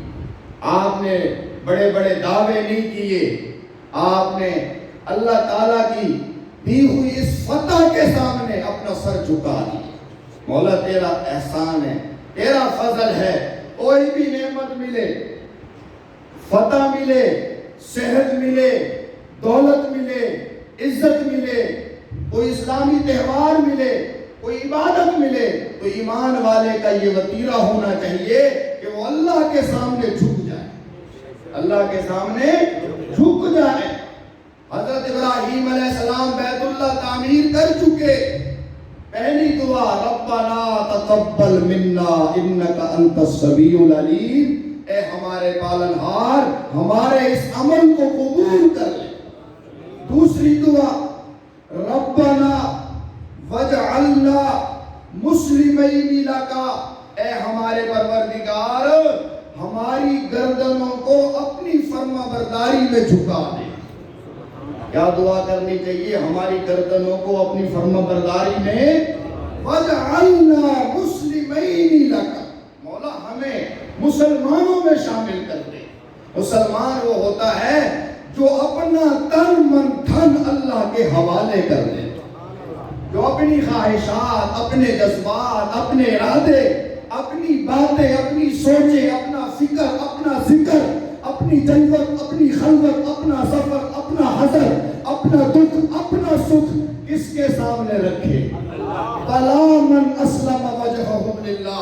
آپ نے بڑے بڑے دعوے نہیں کیے، آپ نے اللہ تعالیٰ کی دی ہوئی اس فتح کے سامنے اپنا سر جھکا دی. مولا تیرا احسان ہے، تیرا فضل ہے. کوئی بھی نعمت ملے، فتح ملے، صحت ملے، دولت ملے، عزت ملے، کوئی اسلامی تہوار ملے، کوئی عبادت ملے، تو ایمان والے کا یہ وتیرہ ہونا چاہیے کہ وہ اللہ کے سامنے جھک جائے، اللہ کے سامنے جھک جائے. حضرت ابراہیم علیہ السلام بیت اللہ تعمیر کر چکے. پہلی دعا ربنا تقبل منا انک انت السمیع العلیم، اے ہمارے پالنہار ہمارے اس عمل کو قبول کر لے. دوسری دعا ربنا وجعلنا مسلمین لک، اے ہمارے پروردگار ہماری گردنوں کو اپنی فرما برداری میں جھکا دے. کیا دعا کرنی چاہیے؟ ہماری گردنوں کو اپنی فرما برداری میں وجعلنا مسلمین لک، مولا ہمیں مسلمانوں میں شامل کر دے. مسلمان وہ ہوتا ہے جو اپنا تن من دھن اللہ کے حوالے کر دے، جو اپنی خواہشات، اپنے جذبات، اپنے ارادے، اپنی باتیں، اپنی سوچیں، اپنا فکر، اپنا ذکر، اپنی جلوت، اپنی خلوت، اپنا سفر، اپنا حضر، اپنا دکھ، اپنا سکھ کس کے سامنے رکھے؟ بلا من اسلم وجہہ للہ.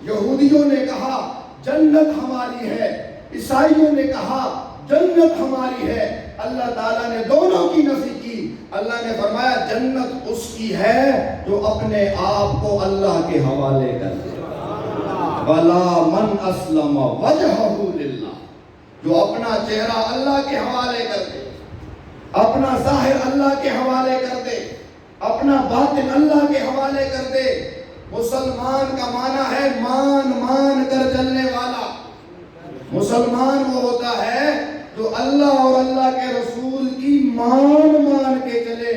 یہودیوں نے کہا جنت ہماری ہے، عیسائیوں نے کہا جنت ہماری ہے. اللہ تعالیٰ نے دونوں کی نفی کی. اللہ نے فرمایا جنت اس کی ہے جو اپنے آپ کو اللہ کے حوالے کر دے. بلا من اسلم وجہہ للہ، جو اپنا چہرہ اللہ کے حوالے کر دے، اپنا ظاہر اللہ کے حوالے کر دے، اپنا باطن اللہ کے حوالے کر دے. مسلمان کا معنی ہے مان مان کر چلنے والا. مسلمان وہ ہوتا ہے جو اللہ اور اللہ کے رسول کی مان مان کے چلے.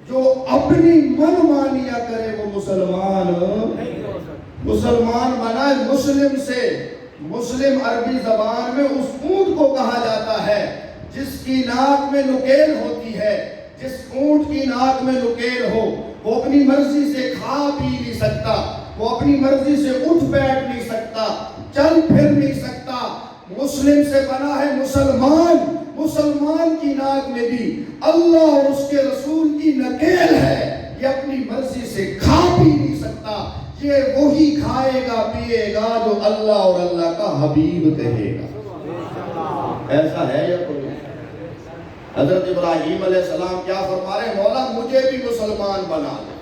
جو اپنی من مانیا کرے وہ مسلمان بنا. مسلم سے، مسلم عربی زبان میں اس اونٹ کو کہا جاتا ہے جس کی ناک میں نکیل ہوتی ہے. جس اونٹ کی ناک میں نکیل ہو وہ اپنی مرضی سے کھا پی نہیں سکتا، وہ اپنی مرضی سے اٹھ بیٹھ نہیں سکتا، چل پھر نہیں سکتا. مسلم سے بنا ہے مسلمان. مسلمان کی ناک میں بھی اللہ اور اس کے رسول کی نکیل ہے. یہ اپنی مرضی سے کھا پی نہیں سکتا. یہ وہی کھائے گا پیے گا جو اللہ اور اللہ کا حبیب کہے گا. ایسا ہے یا کوئی؟ حضرت ابراہیم علیہ السلام کیا فرما رہے ہیں؟ مولا مجھے بھی مسلمان بنا دے.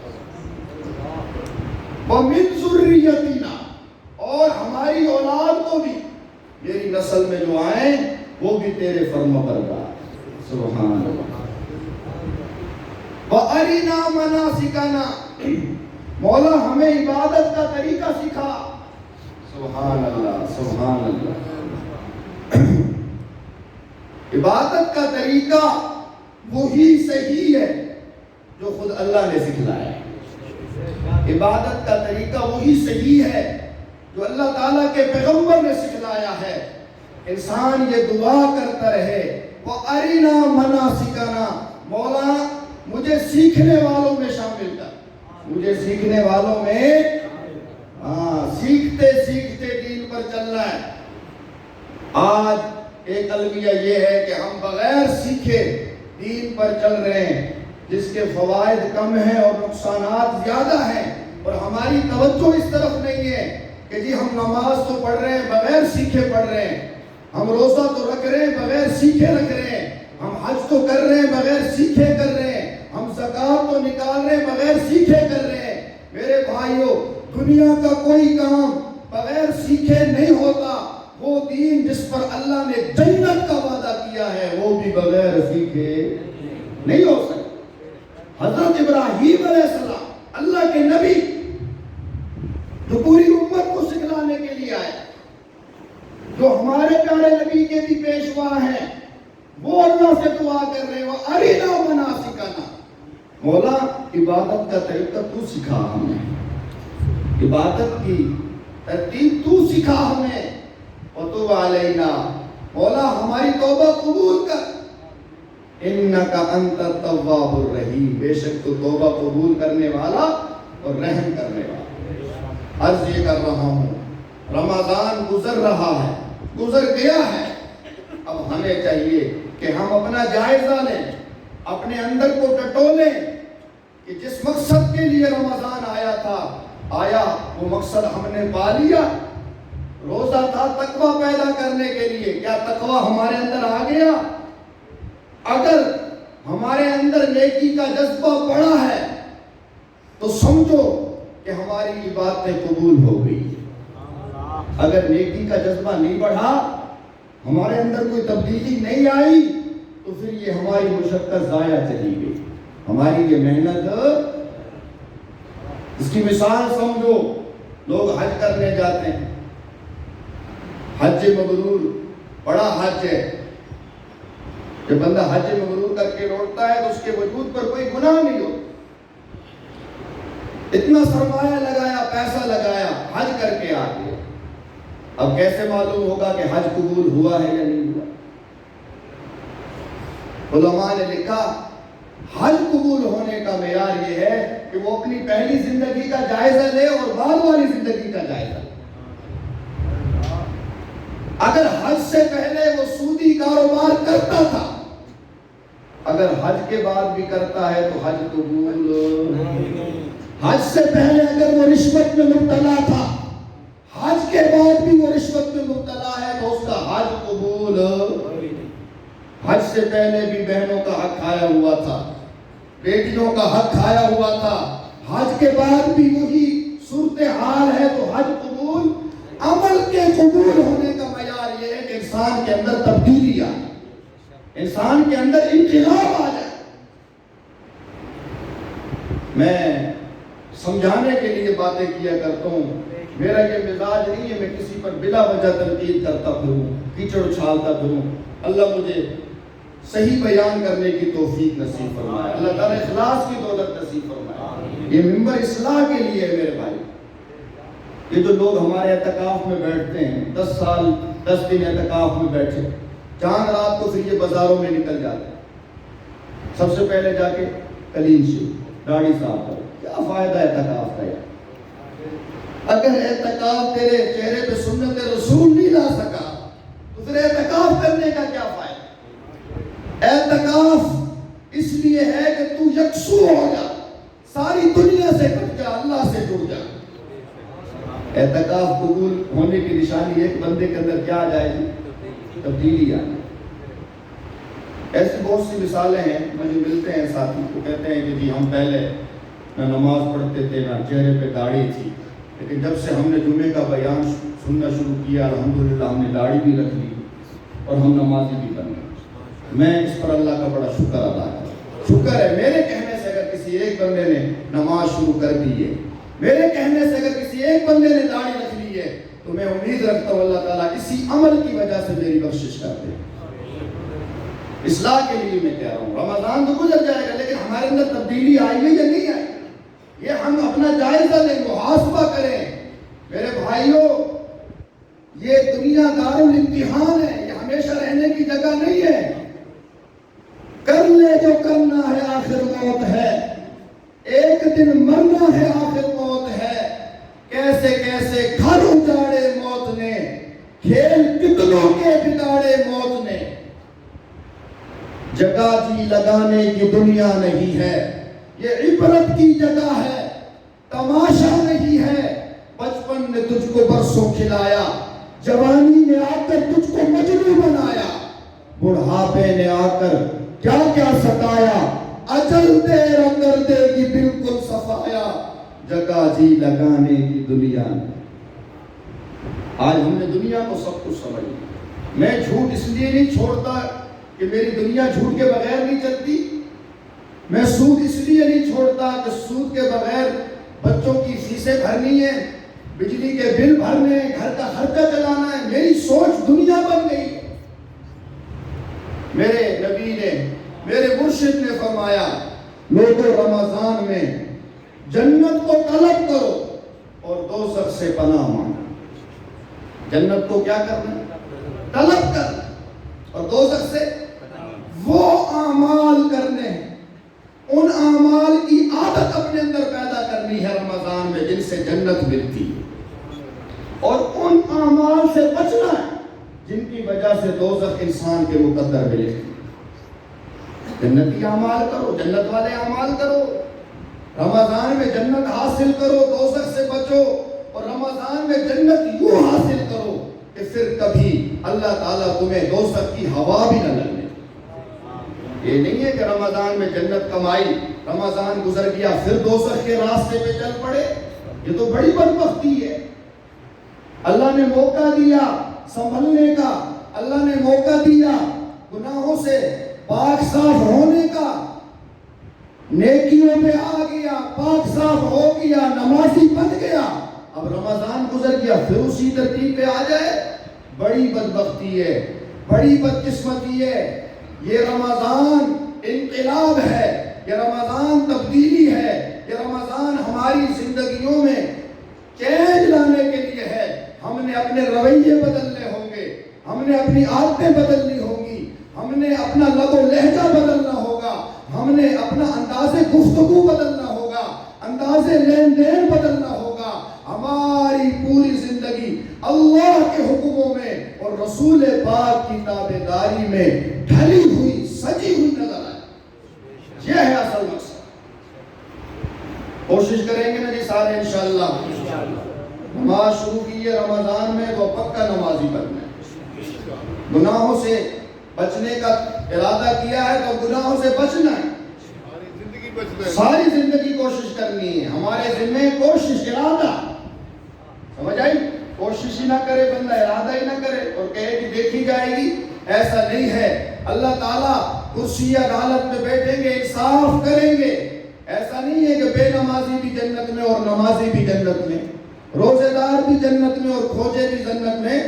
وَمِن ذُرِّيَّتِنَا، اور ہماری اولاد کو بھی، میری نسل میں جو آئیں وہ بھی تیرے فرما بردار. سبحان اللہ. وَأَرِنَا مَنَاسِكَنَا، مولا ہمیں عبادت کا طریقہ سکھا. سبحان اللہ سبحان اللہ. عبادت کا طریقہ وہی صحیح ہے جو خود اللہ نے سکھلایا ہے. عبادت کا طریقہ وہی صحیح ہے جو اللہ تعالیٰ کے پیغمبر نے سکھلایا ہے. انسان یہ دعا کرتا رہے وَأَرِنَا مَنَاسِكَنَا، مولا مجھے سیکھنے والوں میں شامل کر. مجھے سیکھنے والوں میں، سیکھتے سیکھتے دین پر چلنا ہے. آج ایک المیہ یہ ہے کہ ہم بغیر سیکھے دین پر چل رہے ہیں، جس کے فوائد کم ہیں اور نقصانات زیادہ ہیں، اور ہماری توجہ اس طرف نہیں ہے کہ جی ہم نماز تو پڑھ رہے ہیں بغیر سیکھے پڑھ رہے ہیں، ہم روزہ تو رکھ رہے ہیں بغیر سیکھے رکھ رہے ہیں، ہم حج تو کر رہے ہیں بغیر سیکھے کر رہے ہیں، ہم زکوٰۃ تو نکال رہے ہیں بغیر سیکھے کر رہے ہیں. میرے بھائیوں، دنیا کا کوئی کام بغیر سیکھے نہیں ہوتا. وہ دین جس پر اللہ نے جنت کا وعدہ کیا ہے وہ بھی بغیر سیکھے نہیں ہو سکتا. حضرت ابراہیم علیہ السلام اللہ کے نبی جو پوری امت کو سکھلانے کے لیے آئے، جو ہمارے پیارے نبی کے بھی پیشوا ہیں، وہ اللہ سے دعا کر رہے ہیں وَأَرِنَا مَنَاسِكَنَا، مولا عبادت کا طریقہ تو سکھا ہمیں، عبادت کی ترتیب تو سکھا ہمیں. وَتُوبْ عَلَيْنَا، مولا ہماری توبہ قبول کر. انک انت التواب الرحیم، بے شک تو توبہ قبول کرنے والا اور رحم کرنے والا۔ عرض یہ کر رہا ہوں، رمضان گزر رہا ہے، گزر گیا ہے، اب ہمیں چاہیے کہ ہم اپنا جائزہ لیں، اپنے اندر کو ٹٹولیں کہ جس مقصد کے لیے رمضان آیا تھا، آیا وہ مقصد ہم نے پا لیا۔ روزہ تھا تقویٰ پیدا کرنے کے لیے، کیا تقویٰ ہمارے اندر آ گیا؟ اگر ہمارے اندر نیکی کا جذبہ بڑا ہے تو سمجھو کہ ہماری عبادتیں قبول ہو گئی۔ اگر نیکی کا جذبہ نہیں بڑھا، ہمارے اندر کوئی تبدیلی نہیں آئی، تو پھر یہ ہماری مشقت ضائع چلی گئی، ہماری یہ محنت۔ اس کی مثال سمجھو، لوگ حج کرنے جاتے ہیں، حج مبرور بڑا حج ہے، جب بندہ حج مبرور کر کے لوٹتا ہے تو اس کے وجود پر کوئی گناہ نہیں ہو، اتنا سرمایہ لگایا، پیسہ لگایا، حج کر کے آ گیا، اب کیسے معلوم ہوگا کہ حج قبول ہوا ہے یا نہیں ہوا؟ علماء نے لکھا حج قبول ہونے کا معیار یہ ہے کہ وہ اپنی پہلی زندگی کا جائزہ لے اور بعد والی زندگی کا جائزہ لے۔ اگر حج سے پہلے وہ سودی کاروبار کرتا تھا، اگر حج کے بعد بھی کرتا ہے تو حج قبول۔ حج سے پہلے اگر وہ رشوت میں مبتلا تھا، حج کے بعد بھی وہ رشوت میں مبتلا ہے تو اس کا حج قبول۔ حج سے پہلے بھی بہنوں کا حق کھایا ہوا تھا، بیٹیوں کا حق کھایا ہوا تھا، حج کے بعد بھی وہی صورتحال ہے تو حج قبول۔ عمل کے قبول ہونے کا معیار یہ ہے کہ انسان کے اندر تبدیلی آئے، انسان کے اندر انقلاب آ جائے۔ میں سمجھانے کے لیے باتیں کیا کرتا ہوں، میرا یہ مزاج نہیں ہے میں کسی پر بلا وجہ تنقید کرتا پھروں، کیچڑ اچھالتا پھروں۔ اللہ مجھے صحیح بیان کرنے کی توفیق نصیب فرمائے، اللہ تعالیٰ اخلاص کی دولت نصیب فرمائے۔ یہ منبر اصلاح کے لیے ہے میرے بھائی۔ یہ جو لوگ ہمارے اعتکاف میں بیٹھتے ہیں، 10 سال 10 دن اعتکاف میں بیٹھے، چاند رات کو پھر یہ بازاروں میں نکل جاتے ہیں، سب سے پہلے جا کے کلین شیو داڑھی صاف کرو، کیا فائدہ اعتکاف کا یار؟ اگر اعتکاف تیرے چہرے پہ سنت رسول نہیں لا سکا تو پھر اعتکاف کرنے کا کیا فائدہ؟ اعتکاف اس لیے ہے کہ تو یکسو ہو جا، ساری دنیا سے کٹ جا، اللہ سے جڑ جا۔ اعتکاف قبول ہونے کی نشانی ایک بندے کے اندر کیا آ جائے گی؟ تبدیلی آئے۔ ایسی بہت سی مثالیں ہیں، مجھے ملتے ہیں ساتھی کو کہتے ہیں کہ جی ہم پہلے نہ نماز پڑھتے تھے نہ چہرے پہ داڑھی تھی، لیکن جب سے ہم نے جمعے کا بیان سننا شروع کیا الحمدللہ ہم نے داڑھی بھی رکھ لی اور ہم نمازی بھی بن گئے۔ میں اس پر اللہ کا بڑا شکر ادا کرتا ہوں۔ شکر ہے میرے کہنے سے اگر کسی ایک بندے نے نماز شروع کر دی ہے، میرے کہنے سے اگر کسی ایک بندے نے داڑھی رکھ لی ہے، تو میں امید رکھتا ہوں اللہ تعالیٰ اسی عمل کی وجہ سے میری بخشش کر دے۔ اصلاح کے لیے میں کہہ رہا ہوں، رمضان تو گزر جائے گا لیکن ہمارے اندر تبدیلی آئی ہے یا نہیں آئی؟ یہ ہم اپنا جائزہ لیں، محاسبہ کریں۔ میرے بھائیوں، یہ دنیا دارالامتحان ہے، یہ ہمیشہ رہنے کی جگہ نہیں ہے۔ کر لے جو کرنا ہے، آخر موت ہے، ایک دن مرنا ہے، آخر موت ہے۔ کیسے کیسے گھر اجاڑے موت نے، کھیل کتنوں کے بگاڑے موت نے۔ جگہ جی لگانے کی دنیا نہیں ہے، یہ عبرت کی جگہ ہے، تماشا نہیں ہے۔ بچپن نے تجھ کو برسوں کھلایا، جوانی نے آ کر تجھ کو مجنوں بنایا، بڑھاپے نے آ کر کیا کیا ستایا، اجل دیر اندر دے گی بالکل صفایا، جگہ جی لگانے کی دنیا نہیں۔ آج ہم نے دنیا کو سب کچھ سمجھ لیا۔ میں جھوٹ اس لیے نہیں چھوڑتا کہ میری دنیا جھوٹ کے بغیر نہیں چلتی، میں سود اس لیے نہیں چھوڑتا کہ سود کے بغیر بچوں کی فیسیں بھرنی ہے، بجلی کے بل بھرنے ہیں، گھر کا خرچہ چلانا ہے۔ میری سوچ دنیا بن گئی۔ میرے نبی نے، میرے مرشد نے فرمایا، لوگوں رمضان میں جنت کو طلب کرو اور دوزخ سے پناہ مانگو۔ جنت کو کیا کرنا؟ طلب کرنا، اور دوزخ سے وہ اعمال کرنے ہیں، ان اعمال کی عادت اپنے اندر پیدا کرنی ہے رمضان میں جن سے جنت ملتی ہے، اور ان اعمال سے بچنا ہے جن کی وجہ سے دوزخ انسان کے مقدر میں لکھتی ہے۔ جنتی اعمال کرو، جنت والے اعمال کرو، رمضان میں جنت حاصل کرو، دوزخ سے بچو، اور رمضان میں جنت یوں حاصل کرو کہ پھر کبھی اللہ تعالیٰ تمہیں دوزخ کی ہوا بھی نہ لگنے۔ یہ نہیں ہے کہ رمضان میں جنت کمائی، رمضان گزر گیا پھر دوزخ کے راستے پہ چل پڑے، یہ تو بڑی بدبختی ہے۔ اللہ نے موقع دیا سنبھلنے کا، اللہ نے موقع دیا گناہوں سے پاک صاف ہونے کا، نیکیوں میں آ گیا، پاک صاف ہو گیا، نمازی بن گیا، اب رمضان گزر گیا پھر اسی ترتیب پہ آ جائے، بڑی بدبختی ہے، بڑی بدقسمتی ہے۔ یہ رمضان انقلاب ہے، یہ رمضان تبدیلی ہے، یہ رمضان ہماری زندگیوں میں چینج لانے کے لیے ہے۔ ہم نے اپنے رویے بدلنے ہوں گے، ہم نے اپنی عادتیں بدلنی ہوں گی، ہم نے اپنا لب و لہجہ بدلنا ہوگا، ہم نے اپنا انداز گفتگو بدلنا ہوگا، انداز لین دین بدلنا ہوگا۔ ہماری پوری زندگی اللہ کے حکموں میں اور رسول پاک کی تابعداری میں ڈھلی ہوئی، سجی ہوئی نظر آئے۔ یہ ہے اصل مقصد۔ کوشش کریں گے نا جی سارے انشاءاللہ۔ نماز شروع کی ہے رمضان میں تو پکا نمازی بننا ہے، گناہوں سے بچنے کا ارادہ کیا ہے تو گناہوں سے بچنا ہے، ساری زندگی کوشش کرنی ہے، ہمارے ذمہ کوشش، ارادہ، سمجھ آئی؟ کوشش ہی نہ کرے بندہ، ارادہ ہی نہ کرے اور کہے کہ دیکھی جائے گی، ایسا نہیں ہے۔ اللہ تعالیٰ کرسی عدالت میں بیٹھیں گے، انصاف کریں گے۔ ایسا نہیں ہے کہ بے نمازی بھی جنت میں اور نمازی بھی جنت میں، روزے دار بھی جنت میں اور کھوجے بھی جنت میں،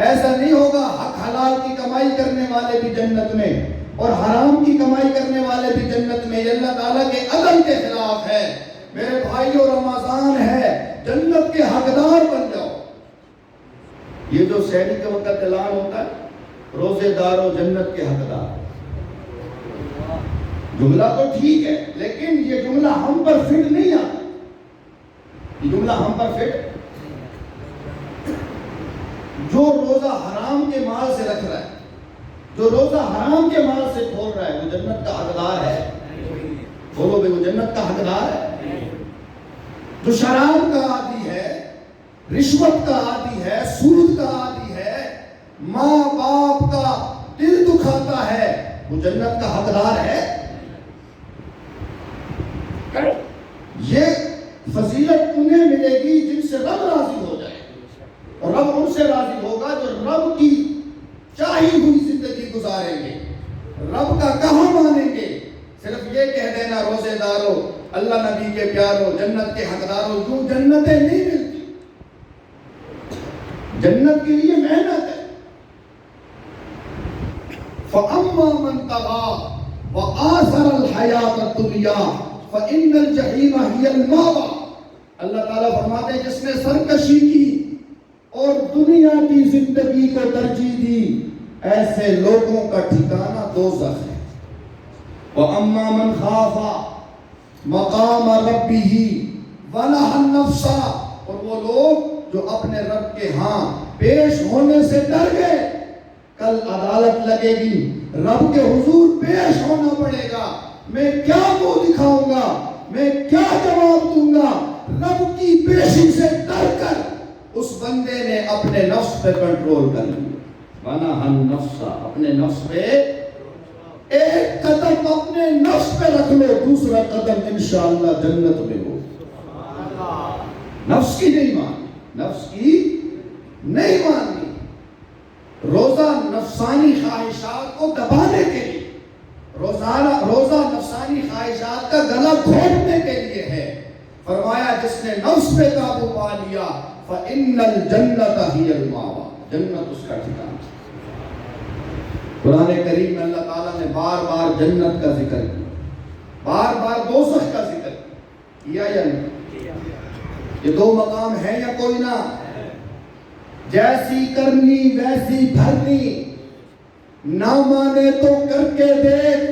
ایسا نہیں ہوگا۔ حق حلال کی کمائی کرنے والے بھی جنت میں اور حرام کی کمائی کرنے والے بھی جنت میں، یہ اللہ تعالیٰ کے عدل کے خلاف ہے۔ میرے بھائیو رمضان ہے، جنت کے حقدار بن جاؤ۔ یہ جو سحری کے وقت اعلان ہوتا ہے روزے دارو جنت کے حقدار، جملہ تو ٹھیک ہے لیکن یہ جملہ ہم پر فٹ نہیں آتا، یہ جملہ ہم پر فٹ۔ جو روزہ حرام کے مال سے رکھ رہا ہے، جو روزہ حرام کے مال سے کھول رہا ہے، وہ جنت کا حقدار ہے؟ بولو بھائی، وہ جنت کا حقدار ہے؟ جو شراب کا عادی ہے، رشوت کا عادی ہے، سود کا عادی ہے، ماں باپ کا دل دکھاتا ہے، وہ جنت کا حقدار ہے؟ یہ فضیلت انہیں ملے گی جن سے رب راضی ہو جائے، اور رب ان سے راضی ہوگا جو رب کی چاہی ہوئی زندگی گزاریں گے، رب کا کہا مانیں گے۔ صرف یہ کہہ دینا روزے دارو، اللہ نبی کے پیارو، جنت کے حقدارو، یوں جنتیں نہیں ملتی۔ جنت کے لیے محنت ہے۔ فَأَمَّا مَنْ طَغَىٰ وَآثَرَ الْحَيَاةَ الدُّنْيَا فَإِنَّ الْجَحِيمَ هِيَ الْمَأْوَىٰ۔ اللہ تعالیٰ فرماتے ہیں جس نے سرکشی کی اور دنیا کی زندگی کو ترجیح دی، ایسے لوگوں کا ٹھکانہ دوزخ ہے۔ وَأَمَّا مَنْ خَافَ مَقَامَ رَبِّهِ وَنَهَى النَّفْسَ، اور وہ لوگ جو اپنے رب کے ہاں پیش ہونے سے ڈر گئے، کل عدالت لگے گی، رب کے حضور پیش ہونا پڑے گا، میں کیا منہ دکھاؤں گا، میں کیا جواب دوں گا؟ رب کی پیشی سے ڈر کر اس بندے نے اپنے نفس پہ کنٹرول کر لیا۔ وَنَهَى النَّفْسَ، اپنے نفس پہ ایک قدم اپنے نفس پہ رکھ لو، دوسرا قدم انشاءاللہ جنت میں ہو۔ نفس کی نہیں مانی، نفس کی نہیں مانی۔ روزہ نفسانی خواہشات کو دبانے کے لیے، روزہ نفسانی خواہشات کا گلا گھونٹنے کے لیے ہے۔ فرمایا جس نے نفس پہ قابو پا لیا فَإِنَّ الْجَنَّةَ هِيَ الْمَأْوَىٰ، جنت اس کا ٹھکانہ۔ قرآن کریم میں اللہ تعالیٰ نے بار بار جنت کا ذکر کیا، بار بار دوزخ کا ذکر کیا یا نہیں؟ یہ دو مقام ہے یا کوئی نہ؟ جیسی کرنی ویسی بھرنی، نہ مانے تو کر کے دیکھ،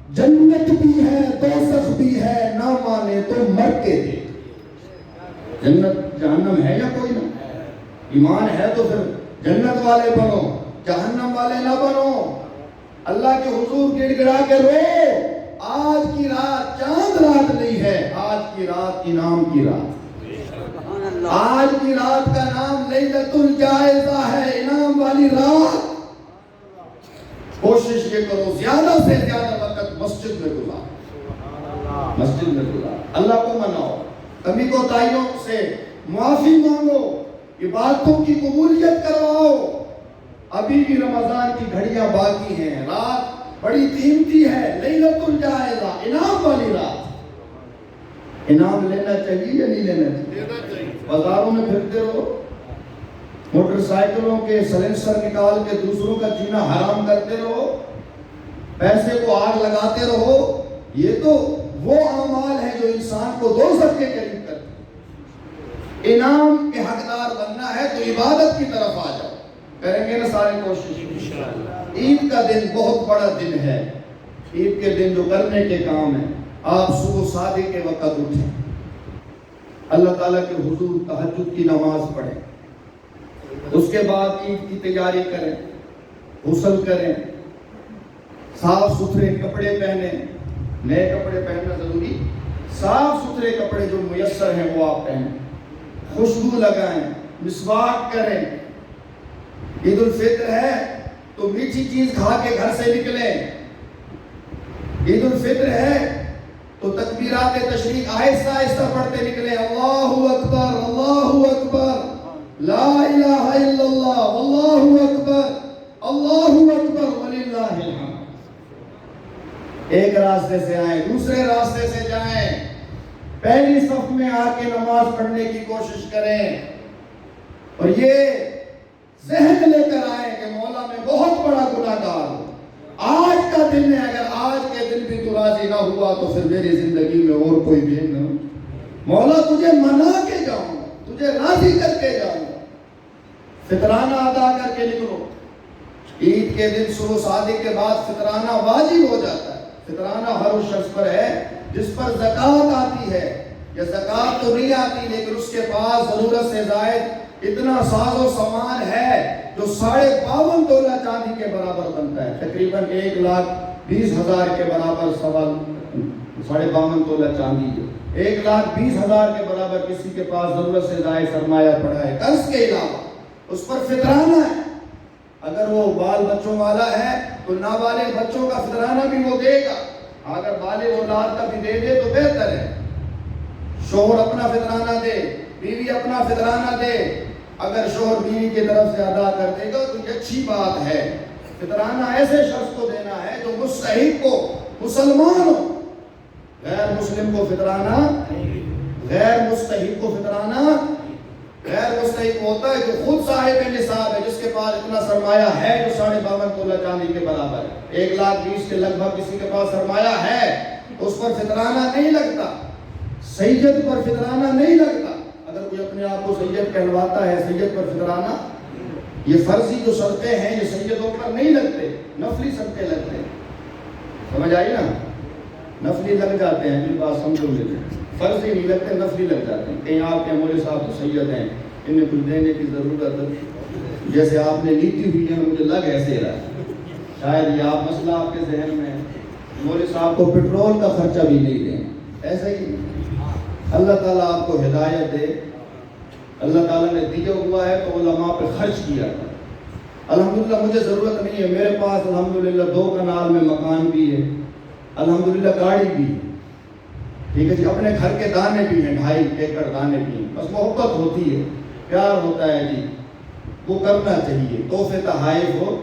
جنت بھی ہے دوزخ بھی ہے، نہ مانے تو مر کے دیکھ۔ جنت جہنم ہے یا کوئی نہ؟ ایمان ہے تو پھر جنت والے بنو، جہنم والے نہ بنو۔ اللہ کے حضور گڑ گڑا کے رو، آج کی رات چاند رات نہیں ہے، آج کی رات انعام کی رات، آج کی رات کا نام لیلۃ الجائزہ ہے، انعام والی رات۔ کوشش یہ کرو زیادہ سے زیادہ وقت مسجد میں گزار، مسجد میں گزار، اللہ کو مناؤ، کمی کوتاہیوں سے معافی مانگو، عبادتوں کی قبولیت کرواؤ۔ ابھی بھی رمضان کی گھڑیاں باقی ہیں، رات بڑی قیمتی ہے، لیلۃ الجائزہ، انعام والی رات۔ انعام لینا چاہیے یا نہیں لینا چاہیے؟ بازاروں میں پھرتے رہو، موٹر سائیکلوں کے سلنسر نکال کے دوسروں کا جینا حرام کرتے رہو، پیسے کو آگ لگاتے رہو، یہ تو وہ اعمال ہے جو انسان کو دوزخ کے قریب کرتے ہیں۔ انعام کے حقدار بننا ہے تو عبادت کی طرف آ جاؤ، کریں گے نا سارے کوشش انشاءاللہ۔ عید کا دن بہت بڑا دن ہے، عید کے دن جو کرنے کے کام ہیں، آپ صبح صادق کے وقت اٹھیں، اللہ تعالیٰ کے حضور تہجد کی نماز پڑھیں، اس کے بعد عید کی تیاری کریں، غسل کریں، صاف ستھرے کپڑے پہنیں، نئے کپڑے پہننا ضروری، صاف ستھرے کپڑے جو میسر ہیں وہ آپ پہنیں، خوشبو لگائیں، مسواک کریں۔ عید الفطر ہے تو میٹھی چیز کھا کے گھر سے نکلیں، عید الفطر ہے تو تکبیرات تشریق آہستہ آہستہ پڑھتے نکلیں، اللہ اکبر اللہ اکبر لا الہ الا اللہ واللہ اکبر اللہ اکبر وللہ الحمد۔ ایک راستے سے آئیں دوسرے راستے سے جائیں، پہلی صف میں آ کے نماز پڑھنے کی کوشش کریں، اور یہ ذہن لے کر آئیں کہ مولا میں بہت بڑا گناہ گار ہوں، آج کا دن ہے، اگر آج کے دن بھی تو راضی نہ ہوا تو پھر میری زندگی میں اور کوئی دن نہ، مولا تجھے منا کے جاؤں گا، تجھے راضی کر کے جاؤں گا۔ فطرانہ ادا کر کے نکلو، عید کے دن صبح صادق کے بعد فطرانہ واجب ہو جاتا ہے۔ فطرانہ ہر اس شخص پر ہے جس پر زکوٰۃ آتی ہے، یا زکوٰۃ تو نہیں آتی لیکن اس کے پاس ضرورت سے زائد اتنا ساز و سامان ہے جو 52.5 تولہ چاندی کے برابر بنتا ہے، تقریباً 1,20,000 کے برابر 52.5 تولہ چاندی ہے، 1,20,000 کے برابر کسی کے پاس ضرورت سے زائد سرمایہ پڑا ہے، قرض کے علاوہ اس پر فطرانہ ہے۔ اگر وہ بال بچوں والا ہے تو نابالغ بچوں کا فطرانہ بھی وہ دے گا، اگر بالغ اولاد کا بھی دے دے تو بہتر ہے۔ شوہر اپنا فطرانہ دے، بیوی اپنا فطرانہ دے، اگر شوہر بیوی کی طرف سے ادا کر دے گا تو یہ اچھی بات ہے۔ فطرانہ ایسے شخص کو دینا ہے جو مستحق کو، مسلمان ہو، غیر مسلم کو فطرانہ، غیر مستحق کو فطرانہ، غیر مستحق ہوتا ہے جو خود صاحب نصاب ہے، جس کے پاس اتنا سرمایہ ہے جو 52.5 تولہ چاندی کے برابر ہے، 1,20,000 کے لگ بھگ کسی کے پاس سرمایہ ہے، اس پر فطرانہ نہیں لگتا، سید پر فطرانہ نہیں لگتا۔ اگر کوئی اپنے آپ کو سید کہلواتا ہے، سید پر فطرانہ، یہ فرضی جو صدقے ہیں یہ سیدوں پر نہیں لگتے، نفلی صدقے لگتے ہیں، سمجھ آئی نا؟ نفلی لگ جاتے ہیں، میری بات سمجھو میری، فرضی نہیں لگتے، نفلی لگ جاتے ہیں۔ کہیں آپ کے مولوی صاحب تو سید ہیں، انہیں کچھ دینے کی ضرورت ہے، جیسے آپ نے نیتی ہوئی ہے، مجھے لگ ایسے رہا ہے، شاید یہ آپ مسئلہ آپ کے ذہن میں ہے، مولوی صاحب کو پیٹرول کا خرچہ بھی نہیں دیں، ایسا ہی اللہ تعالیٰ آپ کو ہدایت دے، اللہ تعالیٰ نے دیا ہوا ہے تو علماء پہ خرچ کیا تھا۔ الحمدللہ مجھے ضرورت نہیں ہے، میرے پاس الحمدللہ 2 کنال میں مکان بھی ہے، الحمدللہ گاڑی بھی ہے، ٹھیک ہے جی، اپنے گھر کے دانے بھی ہیں، 2.5 ایکڑ دانے بھی ہیں، بس محبت ہوتی ہے، پیار ہوتا ہے جی، وہ کرنا چاہیے، تحفے تحائف ہو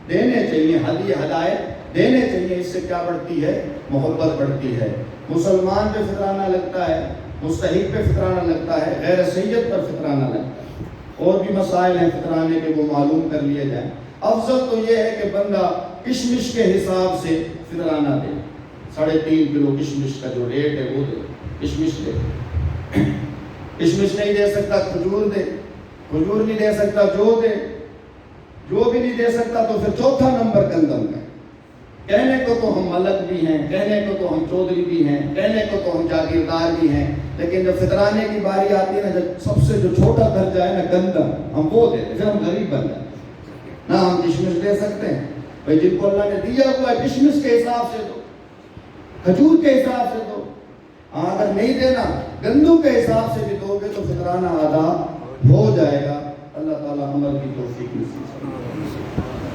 دینے چاہیے، ہدیے ہدایت دینے چاہیے، اس سے کیا بڑھتی ہے؟ محبت بڑھتی ہے۔ مسلمان پہ فطرانہ لگتا ہے، مستحق پہ فطرانہ لگتا ہے، غیر سید پر فطرانہ لگتا ہے، اور بھی مسائل ہیں فطرانے کے، وہ معلوم کر لیے جائیں۔ افضل تو یہ ہے کہ بندہ کشمش کے حساب سے فطرانہ دے، 3.5 کلو کشمش کا جو ریٹ ہے وہ دے، کشمش دے، کشمش نہیں دے سکتا کھجور دے، کھجور نہیں دے سکتا جو دے، جو بھی نہیں دے سکتا تو پھر 4تھا نمبر گندم کا، کہنے کو تو ہم ملک بھی ہیں، کہنے کو تو ہم چودھری بھی ہیں، کہنے کو تو ہم جاگیردار بھی ہیں، لیکن جب فطرانے کی باری آتی ہے نا، جب سب سے جو چھوٹا درجہ ہے نا گندم، ہم وہ دیتے، پھر ہم غریب بن جاتے ہیں۔ نہ ہم کشمش دے سکتے ہیں، بھائی جن کو اللہ نے دیا ہوا ہے کشمش کے حساب سے دو، کھجور کے حساب سے دو، اگر نہیں دینا گندم کے حساب سے بھی دو گے تو فطرانہ ادا ہو جائے گا۔ اللہ تعالیٰ عمل کی توفیق نصیب فرمائے۔